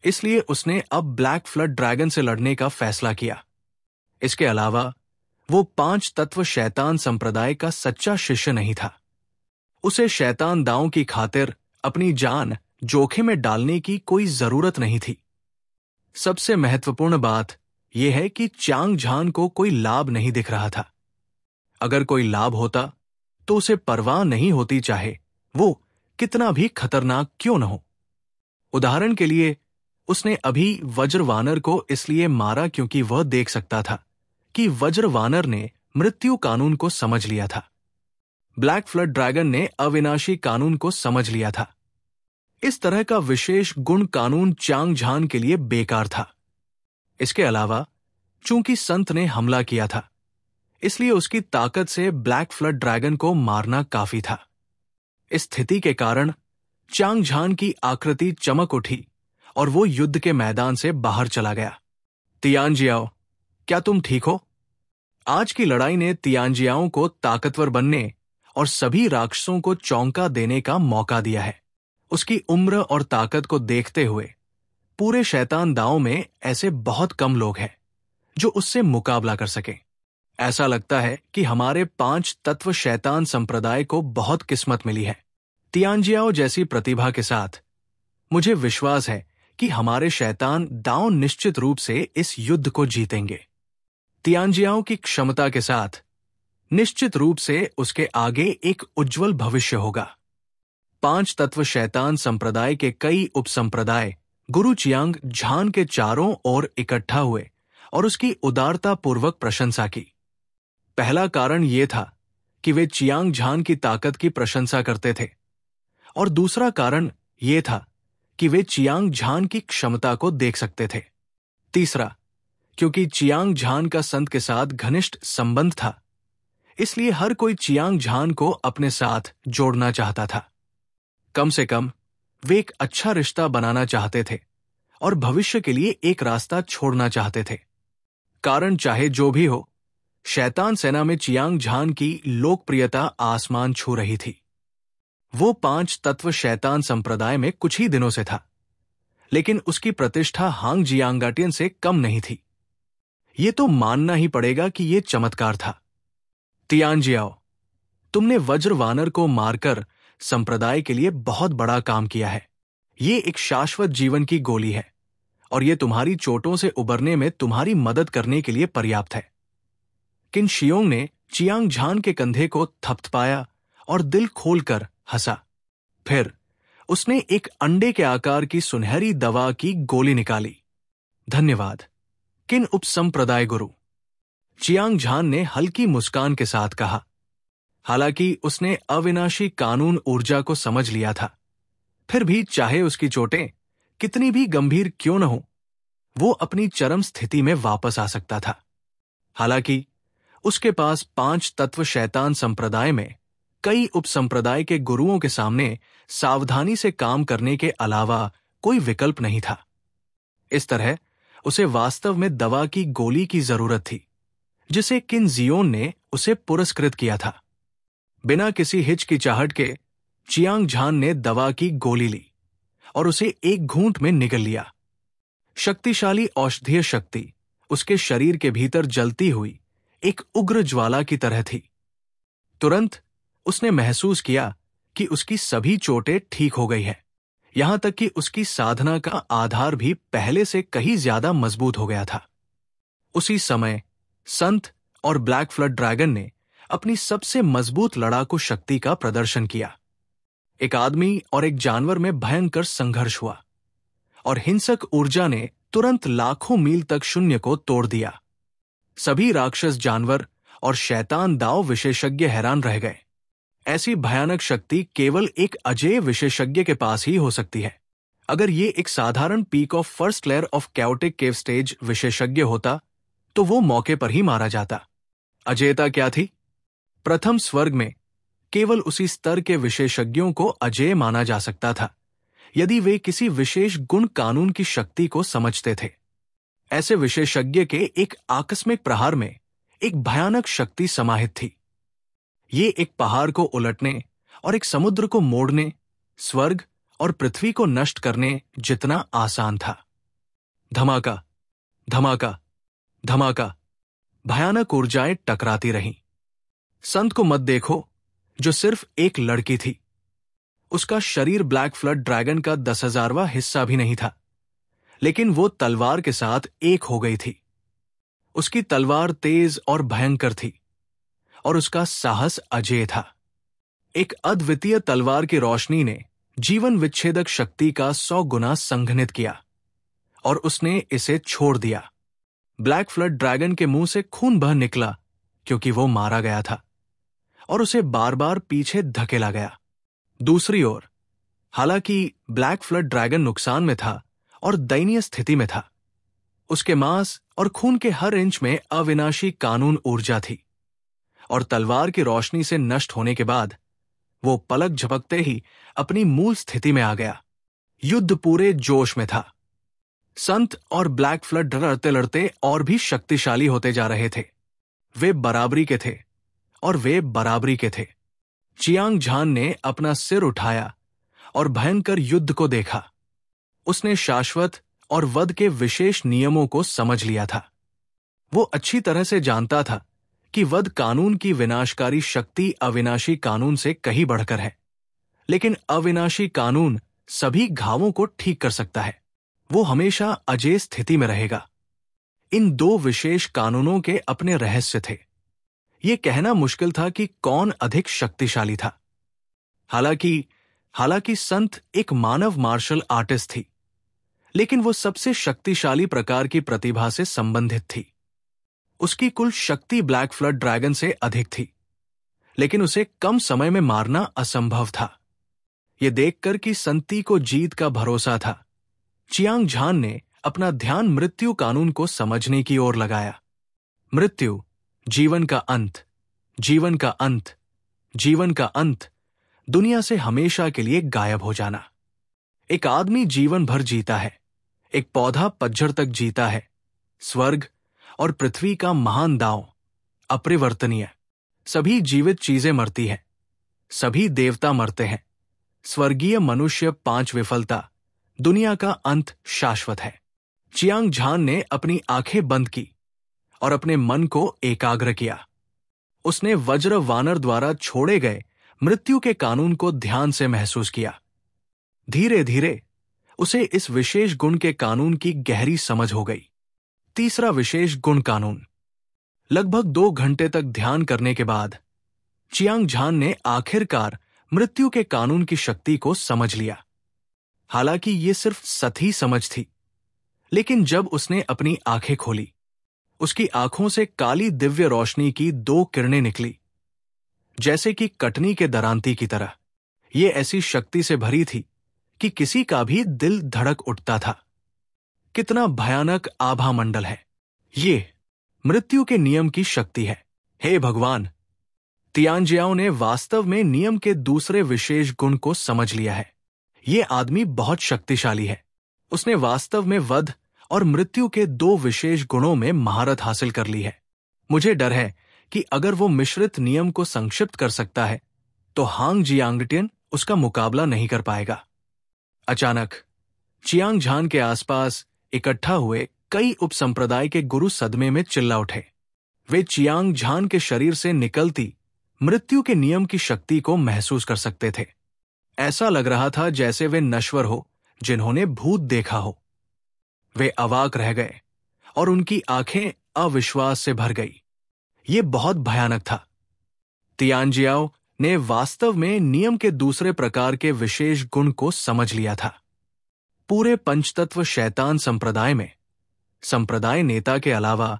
इसलिए उसने अब ब्लैक फ्लड ड्रैगन से लड़ने का फैसला किया। इसके अलावा वो 5 तत्व शैतान संप्रदाय का सच्चा शिष्य नहीं था। उसे शैतान दांव की खातिर अपनी जान जोखिम में डालने की कोई जरूरत नहीं थी। सबसे महत्वपूर्ण बात यह है कि चियांग झान को कोई लाभ नहीं दिख रहा था। अगर कोई लाभ होता तो उसे परवाह नहीं होती, चाहे वो कितना भी खतरनाक क्यों न हो। उदाहरण के लिए, उसने अभी वज्र वानर को इसलिए मारा क्योंकि वह देख सकता था कि वज्र वानर ने मृत्यु कानून को समझ लिया था। ब्लैक फ्लड ड्रैगन ने अविनाशी कानून को समझ लिया था। इस तरह का विशेष गुण कानून चियांग झान के लिए बेकार था। इसके अलावा चूंकि संत ने हमला किया था, इसलिए उसकी ताकत से ब्लैक फ्लड ड्रैगन को मारना काफी था। इस स्थिति के कारण चियांग झान की आकृति चमक उठी और वो युद्ध के मैदान से बाहर चला गया। तियानजियाओ, क्या तुम ठीक हो? आज की लड़ाई ने तियानजियाओं को ताकतवर बनने और सभी राक्षसों को चौंका देने का मौका दिया है। उसकी उम्र और ताकत को देखते हुए पूरे शैतान दांव में ऐसे बहुत कम लोग हैं जो उससे मुकाबला कर सके। ऐसा लगता है कि हमारे 5 तत्व शैतान संप्रदाय को बहुत किस्मत मिली है। तियानजियाओ जैसी प्रतिभा के साथ मुझे विश्वास है कि हमारे शैतान दांव निश्चित रूप से इस युद्ध को जीतेंगे। तियानजियाओ की क्षमता के साथ निश्चित रूप से उसके आगे एक उज्जवल भविष्य होगा। 5 तत्व शैतान संप्रदाय के कई उपसंप्रदाय गुरु चियांग झान के चारों ओर इकट्ठा हुए और उसकी उदारता पूर्वक प्रशंसा की। पहला कारण यह था कि वे चियांग झान की ताकत की प्रशंसा करते थे, और दूसरा कारण यह था कि वे चियांग झान की क्षमता को देख सकते थे। तीसरा, क्योंकि चियांग झान का संत के साथ घनिष्ठ संबंध था, इसलिए हर कोई चियांग झान को अपने साथ जोड़ना चाहता था। कम से कम वे एक अच्छा रिश्ता बनाना चाहते थे और भविष्य के लिए एक रास्ता छोड़ना चाहते थे। कारण चाहे जो भी हो, शैतान सेना में चियांग झान की लोकप्रियता आसमान छू रही थी। वो 5 तत्व शैतान संप्रदाय में कुछ ही दिनों से था, लेकिन उसकी प्रतिष्ठा हांग जियांगाटियन से कम नहीं थी। ये तो मानना ही पड़ेगा कि ये चमत्कार था। तियानजियाओ, तुमने वज्र वानर को मारकर संप्रदाय के लिए बहुत बड़ा काम किया है। ये एक शाश्वत जीवन की गोली है और ये तुम्हारी चोटों से उबरने में तुम्हारी मदद करने के लिए पर्याप्त है। किन शियोंग ने चियांग झान के कंधे को थपथपाया और दिल खोलकर हंसा। फिर उसने एक अंडे के आकार की सुनहरी दवा की गोली निकाली। धन्यवाद किन उपसंप्रदाय गुरु, चियांग झान ने हल्की मुस्कान के साथ कहा। हालांकि उसने अविनाशी कानून ऊर्जा को समझ लिया था, फिर भी चाहे उसकी चोटें कितनी भी गंभीर क्यों न हो, वो अपनी चरम स्थिति में वापस आ सकता था। हालांकि उसके पास 5 तत्व शैतान संप्रदाय में कई उपसंप्रदाय के गुरुओं के सामने सावधानी से काम करने के अलावा कोई विकल्प नहीं था। इस तरह उसे वास्तव में दवा की गोली की जरूरत थी, जिसे किन जियोन ने उसे पुरस्कृत किया था। बिना किसी हिचकिचाहट के चियांग झान ने दवा की गोली ली और उसे एक घूंट में निगल लिया। शक्तिशाली औषधीय शक्ति उसके शरीर के भीतर जलती हुई एक उग्र ज्वाला की तरह थी। तुरंत उसने महसूस किया कि उसकी सभी चोटें ठीक हो गई है, यहां तक कि उसकी साधना का आधार भी पहले से कहीं ज्यादा मजबूत हो गया था। उसी समय संत और ब्लैक फ्लड ड्रैगन ने अपनी सबसे मजबूत लड़ाकू शक्ति का प्रदर्शन किया। एक आदमी और एक जानवर में भयंकर संघर्ष हुआ और हिंसक ऊर्जा ने तुरंत लाखों मील तक शून्य को तोड़ दिया। सभी राक्षस जानवर और शैतान दाव विशेषज्ञ हैरान रह गए। ऐसी भयानक शक्ति केवल एक अजेय विशेषज्ञ के पास ही हो सकती है। अगर ये एक साधारण peak of first layer of chaotic cave stage विशेषज्ञ होता तो वो मौके पर ही मारा जाता। अजेयता क्या थी? प्रथम स्वर्ग में केवल उसी स्तर के विशेषज्ञों को अजेय माना जा सकता था यदि वे किसी विशेष गुण कानून की शक्ति को समझते थे। ऐसे विशेषज्ञ के एक आकस्मिक प्रहार में एक भयानक शक्ति समाहित थी। ये एक पहाड़ को उलटने और एक समुद्र को मोड़ने, स्वर्ग और पृथ्वी को नष्ट करने जितना आसान था। धमाका, धमाका, धमाका, भयानक ऊर्जाएं टकराती रहीं। संत को मत देखो, जो सिर्फ एक लड़की थी। उसका शरीर ब्लैक फ्लड ड्रैगन का 10,000वां हिस्सा भी नहीं था, लेकिन वो तलवार के साथ एक हो गई थी। उसकी तलवार तेज और भयंकर थी और उसका साहस अजेय था। एक अद्वितीय तलवार की रोशनी ने जीवन विच्छेदक शक्ति का 100 गुना संघनित किया और उसने इसे छोड़ दिया। ब्लैक फ्लड ड्रैगन के मुंह से खून बह निकला क्योंकि वो मारा गया था और उसे बार बार पीछे धकेला गया। दूसरी ओर, हालांकि ब्लैक फ्लड ड्रैगन नुकसान में था और दयनीय स्थिति में था, उसके मांस और खून के हर इंच में अविनाशी कानून ऊर्जा थी और तलवार की रोशनी से नष्ट होने के बाद वो पलक झपकते ही अपनी मूल स्थिति में आ गया। युद्ध पूरे जोश में था। संत और ब्लैक फ्लड लड़ते लड़ते और भी शक्तिशाली होते जा रहे थे। वे बराबरी के थे और वे बराबरी के थे। चियांग झान ने अपना सिर उठाया और भयंकर युद्ध को देखा। उसने शाश्वत और वध के विशेष नियमों को समझ लिया था। वो अच्छी तरह से जानता था कि वध कानून की विनाशकारी शक्ति अविनाशी कानून से कहीं बढ़कर है, लेकिन अविनाशी कानून सभी घावों को ठीक कर सकता है। वो हमेशा अजेय स्थिति में रहेगा। इन दो विशेष कानूनों के अपने रहस्य थे। ये कहना मुश्किल था कि कौन अधिक शक्तिशाली था। हालांकि संत एक मानव मार्शल आर्टिस्ट थी, लेकिन वो सबसे शक्तिशाली प्रकार की प्रतिभा से संबंधित थी। उसकी कुल शक्ति ब्लैक फ्लड ड्रैगन से अधिक थी, लेकिन उसे कम समय में मारना असंभव था। यह देखकर कि संती को जीत का भरोसा था, चियांग झान ने अपना ध्यान मृत्यु कानून को समझने की ओर लगाया। मृत्यु, जीवन का अंत, जीवन का अंत, जीवन का अंत, दुनिया से हमेशा के लिए गायब हो जाना। एक आदमी जीवन भर जीता है, एक पौधा पतझड़ तक जीता है। स्वर्ग और पृथ्वी का महान दांव अपरिवर्तनीय। सभी जीवित चीजें मरती हैं, सभी देवता मरते हैं। स्वर्गीय मनुष्य 5 विफलता, दुनिया का अंत शाश्वत है। चियांग झान ने अपनी आंखें बंद की और अपने मन को एकाग्र किया। उसने वज्र वानर द्वारा छोड़े गए मृत्यु के कानून को ध्यान से महसूस किया। धीरे धीरे उसे इस विशेष गुण के कानून की गहरी समझ हो गई। तीसरा विशेष गुण कानून। लगभग 2 घंटे तक ध्यान करने के बाद चियांग झान ने आखिरकार मृत्यु के कानून की शक्ति को समझ लिया। हालांकि ये सिर्फ सतही समझ थी, लेकिन जब उसने अपनी आंखें खोली, उसकी आंखों से काली दिव्य रोशनी की 2 किरणें निकली, जैसे कि कटनी के दरांती की तरह। ये ऐसी शक्ति से भरी थी कि किसी का भी दिल धड़क उठता था। कितना भयानक आभा मंडल है! ये मृत्यु के नियम की शक्ति है। हे भगवान! तियानजियाओ ने वास्तव में नियम के दूसरे विशेष गुण को समझ लिया है। ये आदमी बहुत शक्तिशाली है। उसने वास्तव में वध और मृत्यु के 2 विशेष गुणों में महारत हासिल कर ली है। मुझे डर है कि अगर वो मिश्रित नियम को संक्षिप्त कर सकता है तो हांग जियांगटियन उसका मुकाबला नहीं कर पाएगा। अचानक चियांग झान के आसपास इकट्ठा हुए कई उपसंप्रदाय के गुरु सदमे में चिल्ला उठे। वे चियांग झान के शरीर से निकलती मृत्यु के नियम की शक्ति को महसूस कर सकते थे। ऐसा लग रहा था जैसे वे नश्वर हो जिन्होंने भूत देखा हो। वे अवाक रह गए और उनकी आंखें अविश्वास से भर गई। ये बहुत भयानक था। तियानजियाओ ने वास्तव में नियम के दूसरे प्रकार के विशेष गुण को समझ लिया था। पूरे पंचतत्व शैतान संप्रदाय में संप्रदाय नेता के अलावा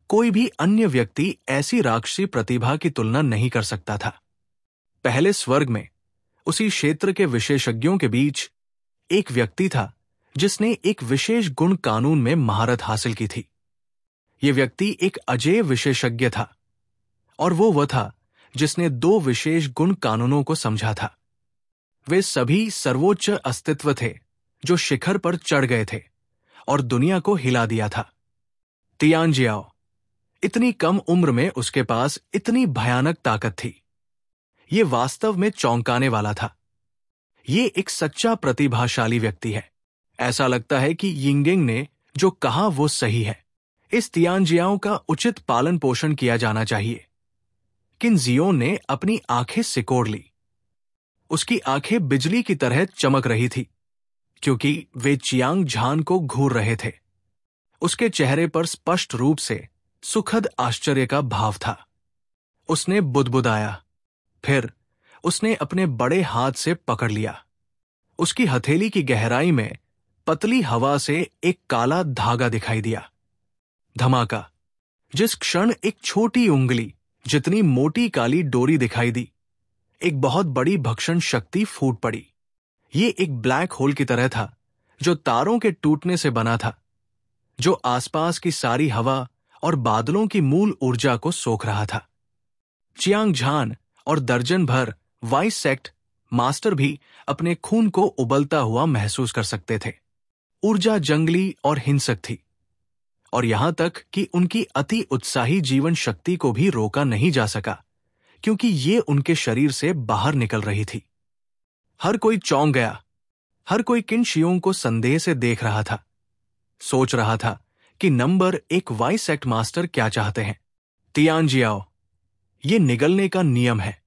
कोई भी अन्य व्यक्ति ऐसी राक्षसी प्रतिभा की तुलना नहीं कर सकता था। पहले स्वर्ग में उसी क्षेत्र के विशेषज्ञों के बीच एक व्यक्ति था जिसने एक विशेष गुण कानून में महारत हासिल की थी। यह व्यक्ति एक अजेय विशेषज्ञ था और वह था जिसने दो विशेष गुण कानूनों को समझा था। वे सभी सर्वोच्च अस्तित्व थे जो शिखर पर चढ़ गए थे और दुनिया को हिला दिया था। तियानजियाओ, इतनी कम उम्र में उसके पास इतनी भयानक ताकत थी, ये वास्तव में चौंकाने वाला था। ये एक सच्चा प्रतिभाशाली व्यक्ति है। ऐसा लगता है कि यिंगेंग ने जो कहा वो सही है। इस तियानजियाओ का उचित पालन पोषण किया जाना चाहिए। किन जियोन ने अपनी आंखें सिकोड़ ली। उसकी आंखें बिजली की तरह चमक रही थी क्योंकि वे चियांग झान को घूर रहे थे। उसके चेहरे पर स्पष्ट रूप से सुखद आश्चर्य का भाव था। उसने बुदबुदाया, फिर उसने अपने बड़े हाथ से पकड़ लिया। उसकी हथेली की गहराई में पतली हवा से एक काला धागा दिखाई दिया। धमाका। जिस क्षण एक छोटी उंगली जितनी मोटी काली डोरी दिखाई दी, एक बहुत बड़ी भक्षण शक्ति फूट पड़ी। ये एक ब्लैक होल की तरह था जो तारों के टूटने से बना था, जो आसपास की सारी हवा और बादलों की मूल ऊर्जा को सोख रहा था। चियांग झान और दर्जन भर वाइस सेक्ट मास्टर भी अपने खून को उबलता हुआ महसूस कर सकते थे। ऊर्जा जंगली और हिंसक थी और यहां तक कि उनकी अति उत्साही जीवन शक्ति को भी रोका नहीं जा सका क्योंकि ये उनके शरीर से बाहर निकल रही थी। हर कोई चौंक गया। हर कोई किन शियों को संदेह से देख रहा था, सोच रहा था कि नंबर एक वाइस सेक्ट मास्टर क्या चाहते हैं। तियानजियाओ, ये निगलने का नियम है।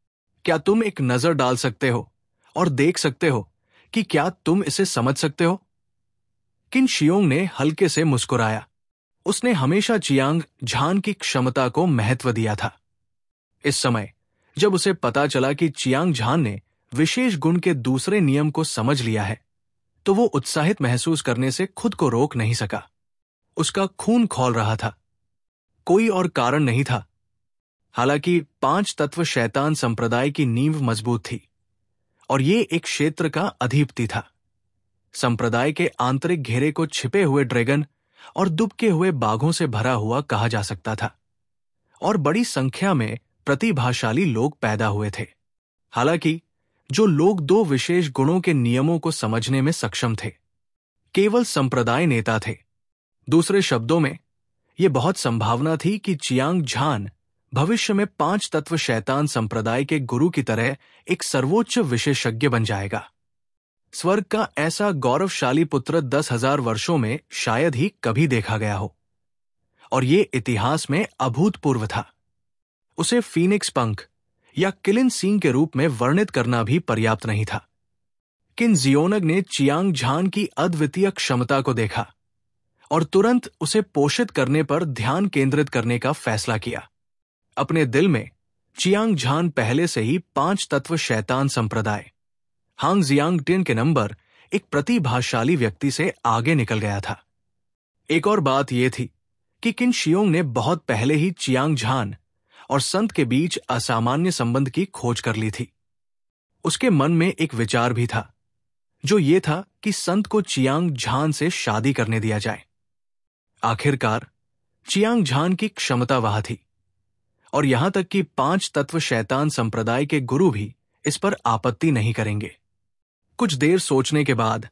क्या तुम एक नजर डाल सकते हो और देख सकते हो कि क्या तुम इसे समझ सकते हो? किन शियोंग ने हल्के से मुस्कुराया। उसने हमेशा चियांग झान की क्षमता को महत्व दिया था। इस समय जब उसे पता चला कि चियांग झान ने विशेष गुण के दूसरे नियम को समझ लिया है, तो वो उत्साहित महसूस करने से खुद को रोक नहीं सका। उसका खून खौल रहा था। कोई और कारण नहीं था। हालांकि पांच तत्व शैतान संप्रदाय की नींव मजबूत थी और ये एक क्षेत्र का अधिपति था। संप्रदाय के आंतरिक घेरे को छिपे हुए ड्रैगन और दुबके हुए बाघों से भरा हुआ कहा जा सकता था और बड़ी संख्या में प्रतिभाशाली लोग पैदा हुए थे। हालांकि जो लोग दो विशेष गुणों के नियमों को समझने में सक्षम थे, केवल संप्रदाय नेता थे। दूसरे शब्दों में, यह बहुत संभावना थी कि चियांग झान भविष्य में पांच तत्व शैतान संप्रदाय के गुरु की तरह एक सर्वोच्च विशेषज्ञ बन जाएगा। स्वर्ग का ऐसा गौरवशाली पुत्र 10,000 वर्षों में शायद ही कभी देखा गया हो और ये इतिहास में अभूतपूर्व था। उसे फीनिक्स पंख या किलिन सींग के रूप में वर्णित करना भी पर्याप्त नहीं था। किन जियोनग ने चियांग झान की अद्वितीय क्षमता को देखा और तुरंत उसे पोषित करने पर ध्यान केंद्रित करने का फैसला किया। अपने दिल में चियांग झान पहले से ही पांच तत्व शैतान संप्रदाय हांग जियांग टिन के नंबर एक प्रतिभाशाली व्यक्ति से आगे निकल गया था। एक और बात यह थी कि किन शियोंग ने बहुत पहले ही चियांग झान और संत के बीच असामान्य संबंध की खोज कर ली थी। उसके मन में एक विचार भी था, जो ये था कि संत को चियांग झान से शादी करने दिया जाए। आखिरकार चियांग झान की क्षमता वहां थी और यहां तक कि पांच तत्व शैतान संप्रदाय के गुरु भी इस पर आपत्ति नहीं करेंगे। कुछ देर सोचने के बाद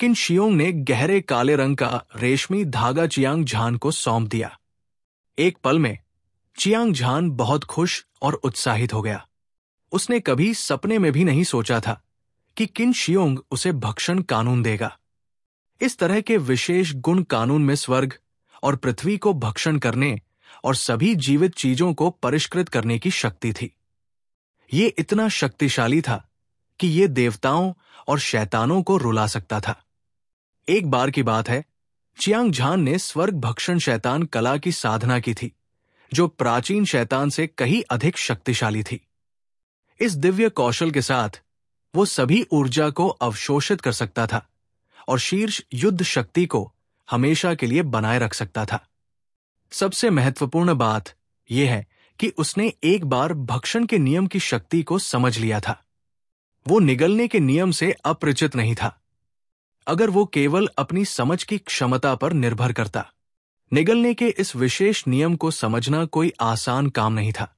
किन शियोंग ने गहरे काले रंग का रेशमी धागा चियांग झान को सौंप दिया। एक पल में चियांग झान बहुत खुश और उत्साहित हो गया। उसने कभी सपने में भी नहीं सोचा था कि किन शियोंग उसे भक्षण कानून देगा। इस तरह के विशेष गुण कानून में स्वर्ग और पृथ्वी को भक्षण करने और सभी जीवित चीजों को परिष्कृत करने की शक्ति थी। ये इतना शक्तिशाली था कि ये देवताओं और शैतानों को रुला सकता था। एक बार की बात है, चियांग झान ने स्वर्ग भक्षण शैतान कला की साधना की थी, जो प्राचीन शैतान से कहीं अधिक शक्तिशाली थी। इस दिव्य कौशल के साथ वो सभी ऊर्जा को अवशोषित कर सकता था और शीर्ष युद्ध शक्ति को हमेशा के लिए बनाए रख सकता था। सबसे महत्वपूर्ण बात यह है कि उसने एक बार भक्षण के नियम की शक्ति को समझ लिया था। वो निगलने के नियम से अपरिचित नहीं था। अगर वो केवल अपनी समझ की क्षमता पर निर्भर करता, निगलने के इस विशेष नियम को समझना कोई आसान काम नहीं था।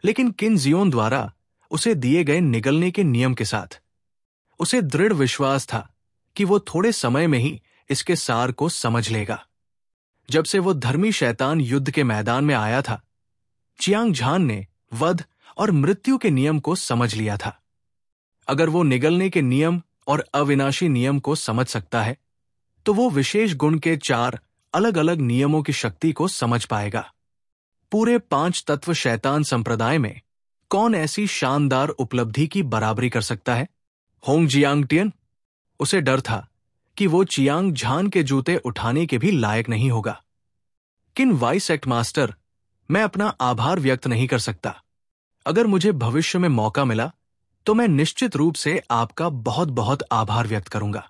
लेकिन किन जियोन द्वारा उसे दिए गए निगलने के नियम के साथ उसे दृढ़ विश्वास था कि वो थोड़े समय में ही इसके सार को समझ लेगा। जब से वो धर्मी शैतान युद्ध के मैदान में आया था, चियांग झान ने वध और मृत्यु के नियम को समझ लिया था। अगर वो निगलने के नियम और अविनाशी नियम को समझ सकता है, तो वो विशेष गुण के 4 अलग अलग नियमों की शक्ति को समझ पाएगा। पूरे 5 तत्व शैतान संप्रदाय में कौन ऐसी शानदार उपलब्धि की बराबरी कर सकता है? होंग जियांगटियन। उसे डर था कि वो चियांग झान के जूते उठाने के भी लायक नहीं होगा। किन वाइस एक्ट मास्टर, मैं अपना आभार व्यक्त नहीं कर सकता। अगर मुझे भविष्य में मौका मिला तो मैं निश्चित रूप से आपका बहुत बहुत आभार व्यक्त करूंगा।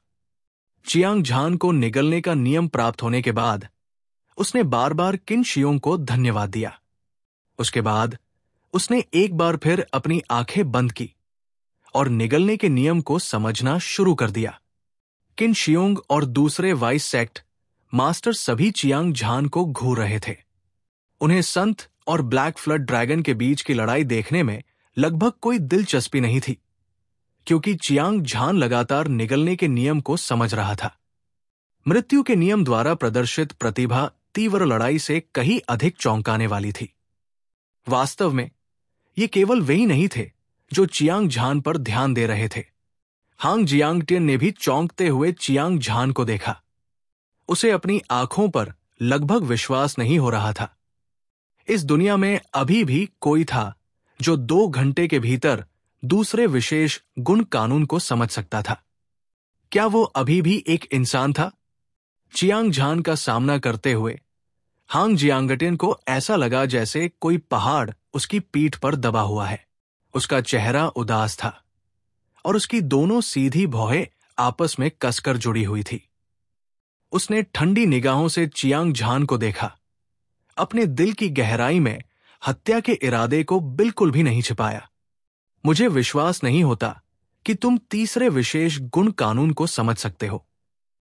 चियांग झान को निगलने का नियम प्राप्त होने के बाद उसने बार बार किन शियोंग को धन्यवाद दिया। उसके बाद उसने एक बार फिर अपनी आंखें बंद की और निगलने के नियम को समझना शुरू कर दिया। किन शियोंग और दूसरे वाइस सेक्ट मास्टर सभी चियांग झान को घूर रहे थे। उन्हें संत और ब्लैक फ्लड ड्रैगन के बीच की लड़ाई देखने में लगभग कोई दिलचस्पी नहीं थी, क्योंकि चियांग झान लगातार निगलने के नियम को समझ रहा था। मृत्यु के नियम द्वारा प्रदर्शित प्रतिभा तीव्र लड़ाई से कहीं अधिक चौंकाने वाली थी। वास्तव में ये केवल वही नहीं थे जो चियांग झान पर ध्यान दे रहे थे। हांग जियांगटियन ने भी चौंकते हुए चियांग झान को देखा। उसे अपनी आंखों पर लगभग विश्वास नहीं हो रहा था। इस दुनिया में अभी भी कोई था जो 2 घंटे के भीतर दूसरे विशेष गुण कानून को समझ सकता था। क्या वो अभी भी एक इंसान था? चियांग झान का सामना करते हुए हांग जियांगटियन को ऐसा लगा जैसे कोई पहाड़ उसकी पीठ पर दबा हुआ है। उसका चेहरा उदास था और उसकी दोनों सीधी भौहें आपस में कसकर जुड़ी हुई थी। उसने ठंडी निगाहों से चियांग झान को देखा। अपने दिल की गहराई में हत्या के इरादे को बिल्कुल भी नहीं छिपाया। मुझे विश्वास नहीं होता कि तुम तीसरे विशेष गुण कानून को समझ सकते हो।